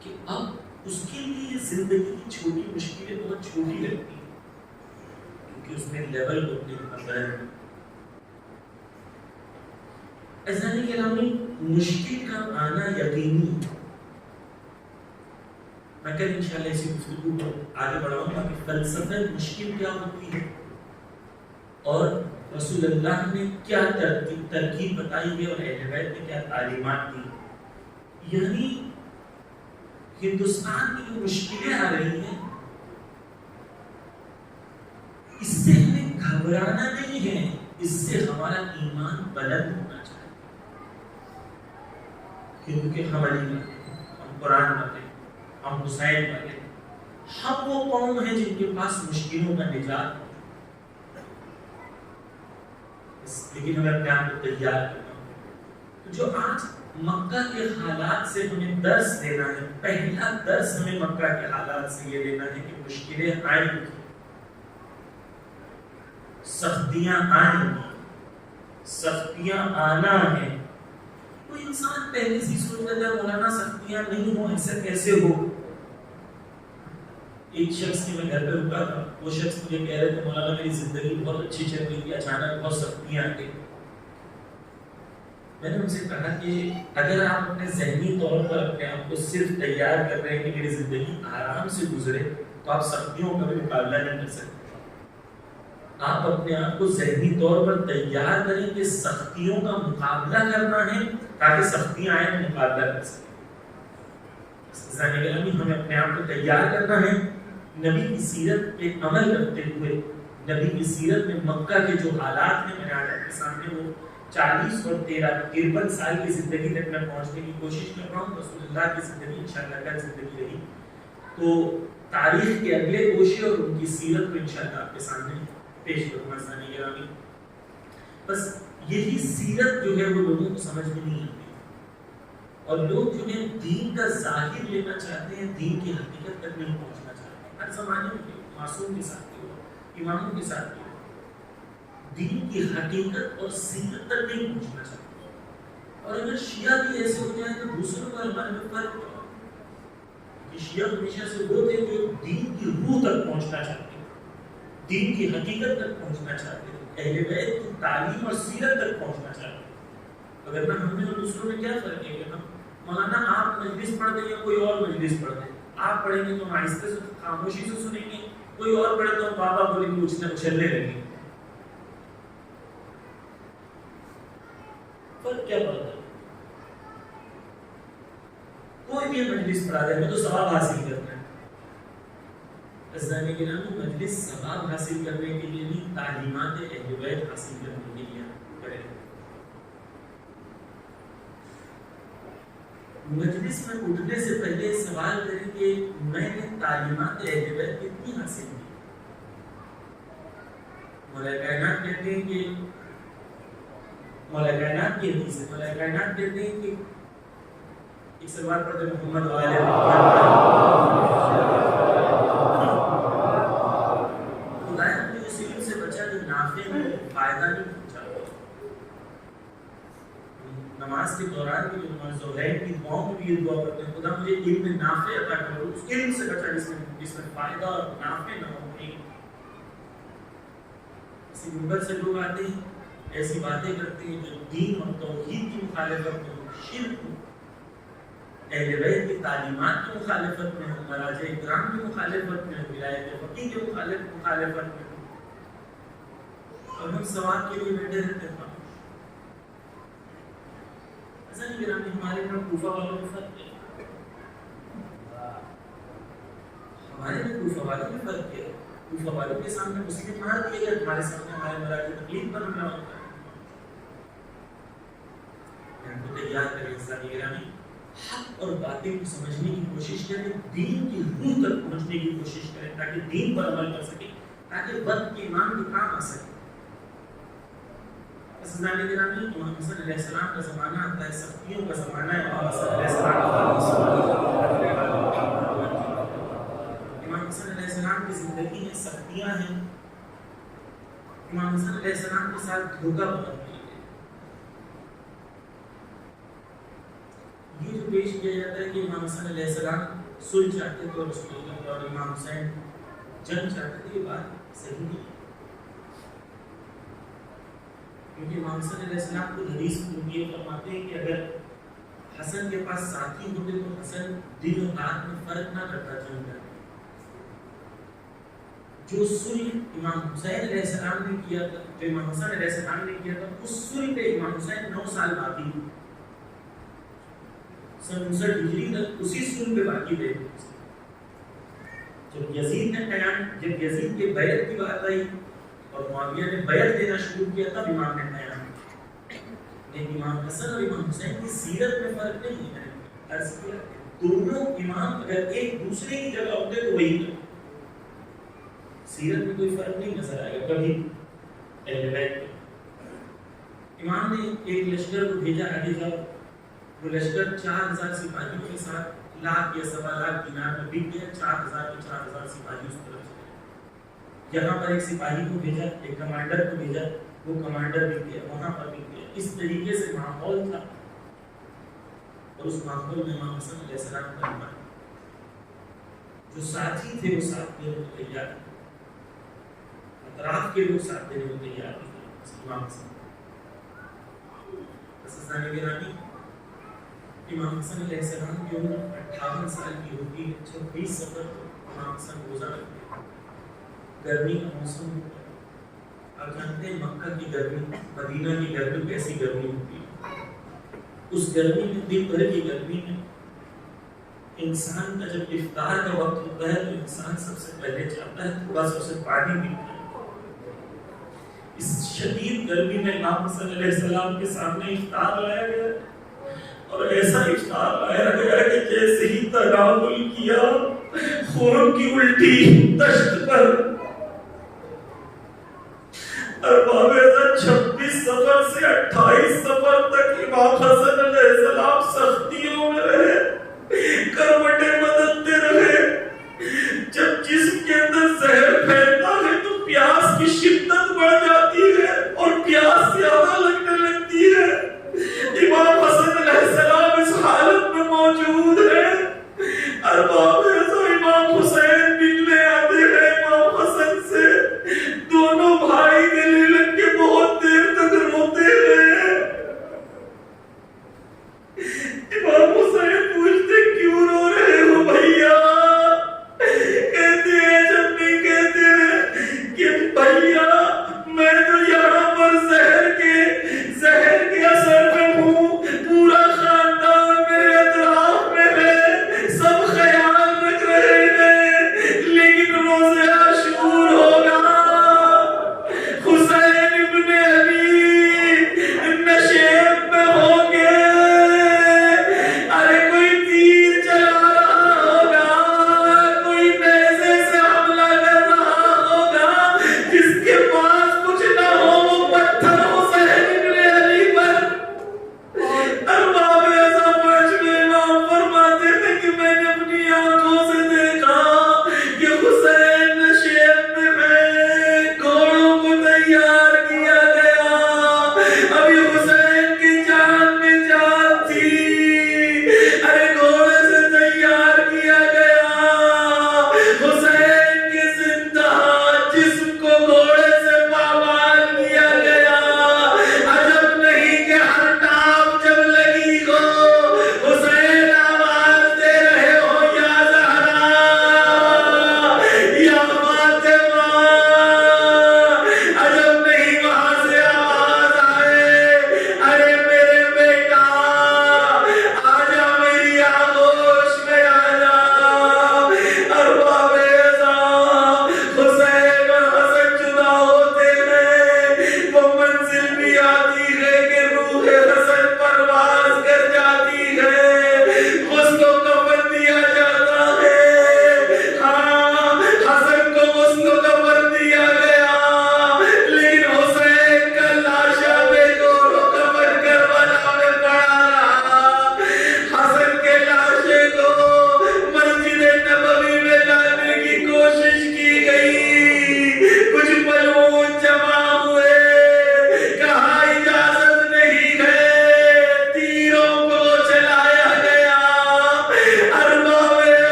کہ اب اس کے لیے زندگی کی چھوٹی مشکلیں بہت چھوٹی لگتی ہیں، کیونکہ اس نے لیول کو اپنے اتنا بلند کر۔ اذان کرامی، مشکل کا آنا یقینی ہے۔ میں کل انشاءاللہ اسی گفتگو کو آگے بڑھاؤں گا کہ فلسفہ مشکل کیا ہوتی ہے اور رسول اللہ نے کیا ترکیب بتائی ہے اور اہل بیت نے کیا تعلیمات دی۔ یعنی ہندوستان میں جو مشکلیں آ رہی ہیں، اس سے ہمیں گھبرانا نہیں ہے، اس سے ہمارا ایمان بلند ہونا چاہیے، کیونکہ ہم علی والے، ہم قرآن والے، ہم حسین والے، ہم وہ قوم ہیں جن کے پاس مشکلوں کا نجات ہے، لیکن ہمیں اپنے آپ کو تیار کرنا ہے۔ جو آج مکہ کے حالات سے ہمیں درس دینا ہے، پہلا درس ہمیں مکہ کے حالات سے یہ دینا ہے کہ مشکلیں آئیں گی، سختیاں آئیں گی، سختیاں آنا ہے۔ کوئی انسان پہلے سے سوچ رہا ہے مولانا سختیاں نہیں ہوں، ایسا کیسے ہو؟ ایک شخص کی میں گھر پہ رکا تھا، وہ شخص مجھے کہہ رہے تھے مولانا میری زندگی بہت اچھی چل رہی تھی، اچانک بہت سختیاں آ گئی۔ میں نے ان سے کہا کہ اگر آپ اپنے ذہنی طور پر اپنے آپ کو صرف تیار کر رہے ہیں کہ میری زندگی آرام سے گزرے، تو آپ سختیوں کا بھی مقابلہ نہیں کر سکتے۔ آپ اپنے آپ کو ذہنی طور پر تیار کریں کہ سختیوں کا مقابلہ کرنا ہے، تاکہ سختیاں آئیں تو مقابلہ کر سکیں۔ ہمیں اپنے آپ کو تیار کرنا ہے، نبی کی سیرت پہ عمل کرتے ہوئے نبی کی سیرت میں مکہ کے جو حالات ہیں میں آج آپ کے سامنے وہ 40 اور 53 سال کی زندگی تک میں پہنچنے کی کوشش کر رہا ہوں. رسول اللہ کی زندگی انشاءاللہ کل زندگی رہی تو تاریخ کے اگلے گوشے اور ان کی سیرت کو انشاءاللہ آپ کے سامنے پیش کروں گا. ثانی گرامی بس یہی سیرت جو ہے وہ لوگوں کو سمجھ میں نہیں آتی اور لوگ جو ہے دین کا ظاہر لینا چاہتے ہیں, دین کی حقیقت تک نہیں پہنچنا چاہتے. ہر زمانے میں معصوم کے ساتھ بھی ہو, اماموں کے ساتھ بھی ہو, دین کی حقیقت اور سیرت تک نہیں پہنچنا چاہتے. اور اگر شیعہ بھی ایسے ہو جائیں تو دوسروں کا ہمارے میں فرق کیا؟ کہ شیعہ ہمیشہ سے وہ تھے جو دین کی روح تک پہنچنا چاہتے ہیں, دین کی حقیقت تک پہنچنا چاہتے ہیں, اہل بیت کی تعلیم اور سیرت تک پہنچنا چاہتے ہیں. اگر نہ ہم میں اور دوسروں میں کیا فرق ہے کہ ہم مولانا آپ مجلس پڑھ دیں یا کوئی اور مجلس پڑھ دیں, آپ پڑھیں گے تو ہم آہستہ سے خاموشی سے سنیں گے, کوئی اور پڑھے تو ہم بابا بولیں گے اچھلنے اچھلنے لگیں گے. فرق کیا پڑتا ہے؟ کوئی بھی مجلس پڑھا دے, ہمیں تو ثواب حاصل کرنا ہے. عزیزان گرامی مجلس ثواب حاصل کرنے کے لیے نہیں, تعلیمات اہل بیت حاصل کرنے کے لیے کریں. مجلس میں اٹھنے سے پہلے سوال کریں کہ میں نے تعلیمات اہل بیت کتنی حاصل کی. مولا کائنات کہتے ہیں کہ مولا کائنات کی حدیث ہے, مولا کائنات کہتے ہیں کہ ایک سوال پڑھتے محمد والے خدا نے مجھے اس علم سے بچا جو نافع میں فائدہ نہیں پہنچا. نماز کے دوران بھی جو نماز ظہرین کی دعاؤں میں بھی یہ دعا کرتے ہیں, خدا مجھے علم نافع عطا کرو, اس علم سے بچا جس میں فائدہ اور نافع نہ ہو. اسی منبر سے لوگ آتے ہیں, ایسی باتیں کرتے ہیں جو دین اور توحید کی مخالفت میں ہو, شرک ہو, اہل بیت کی تعلیمات کی مخالفت میں ہو, مراجع اکرام کی مخالفت میں ہو, ولایت فقیہ کی مخالفت میں ہو, اور ہم ثواب کے لیے بیٹھے رہتے ہیں. ایسا نہیں کہ ہمارے میں کوفہ والوں میں فرق ہے, ہمارے میں کوفہ والوں میں فرق ہے. کوفہ والوں کے سامنے مسلم مار دیے گئے, ہمارے سامنے ہمارے مراجع تکلیف پر حملہ ہوتا ہے. ہم کو تیار کریں انسانی گرامی, حق اور باتیں کو سمجھنے کی کوشش کریں, دین کی روح تک پہنچنے کی کوشش کریں تاکہ دین پر عمل کر سکیں, تاکہ وقت کے امام کے کام آ سکے. عزیزان گرامی امام حسن علیہ السلام کا زمانہ آتا ہے, سختیوں کا زمانہ ہے. امام حسن علیہ السلام کی زندگی میں سختیاں ہیں. امام حسن علیہ السلام کے ساتھ دھوکہ بہت مل گیا. یہ جو پیش کیا جاتا ہے کہ امام حسن علیہ السلام صلح چاہتے تھے اور رسول اللہ اور امام حسین جنگ چاہتے تھے, یہ بات صحیح نہیں. کیونکہ امام حسن علیہ السلام کو حدیث میں یہ فرماتے ہیں کہ اگر حسن کے پاس ساتھی ہوتے تو حسن دل و رات میں فرق نہ کرتا جنگ کرنے. جو صلح امام حسین علیہ السلام نے کیا تھا, جو امام حسن علیہ السلام نے کیا تھا, اس صلح پہ امام حسین 9 سال باقی تھے. سن 59 ہجری تک اسی صلح پہ باقی رہے. جب یزید کے بیعت کی بات آئی اور معاویہ نے بیعت دینا شروع کیا, تب امام نے قیام کیا. لیکن امام حسن اور امام حسین کی سیرت میں فرق نہیں ہے. عرض کیا دونوں امام اگر ایک دوسرے کی جگہ ہوتے تو وہی کرتے. سیرت میں کوئی فرق نہیں نظر آئے گا کبھی. اہل بیت امام نے ایک لشکر کو بھیجا آگے جاؤ. وہ لشکر 4000 سپاہیوں کے ساتھ لاکھ یا سوا لاکھ دینار میں بک گیا. 4000 کے 4000 سپاہی اس طرف چلے. یہاں پر ایک سپاہی کو بھیجا, ایک کمانڈر کو بھیجا, وہ کمانڈر بک گیا, وہاں پر بک گیا. اس طریقے سے ماحول تھا. اور اس ماحول میں امام حسن علیہ السلام کا ایمان, جو ساتھی تھے وہ ساتھ دینے کو تیار تھے, اطراف کے لوگ ساتھ دینے کو تیار تھے. امام حسن عزیزان گرامی امام حسن علیہ السلام کی عمر 58 سال کی ہوتی ہے. 26 صفر کو امام حسن روزہ رکھتے ہیں. گرمی کا موسم ہوتا ہے. آپ جانتے ہیں مکہ کی گرمی, مدینہ کی گرمی کیسی گرمی ہوتی ہے. اس گرمی میں, دن بھر کی گرمی میں انسان کا جب افطار کا وقت ہوتا ہے تو انسان سب سے پہلے چاہتا ہے تھوڑا سا اسے پانی پیتا ہے. اس شدید گرمی میں امام حسن علیہ السلام کے سامنے افطار لایا گیا اور ایسا افطار لایا گیا کہ جیسے ہی تناول کیا خون کی الٹی دشت پر. ارباب 26 سفر سے 28 سفر تک امام حسن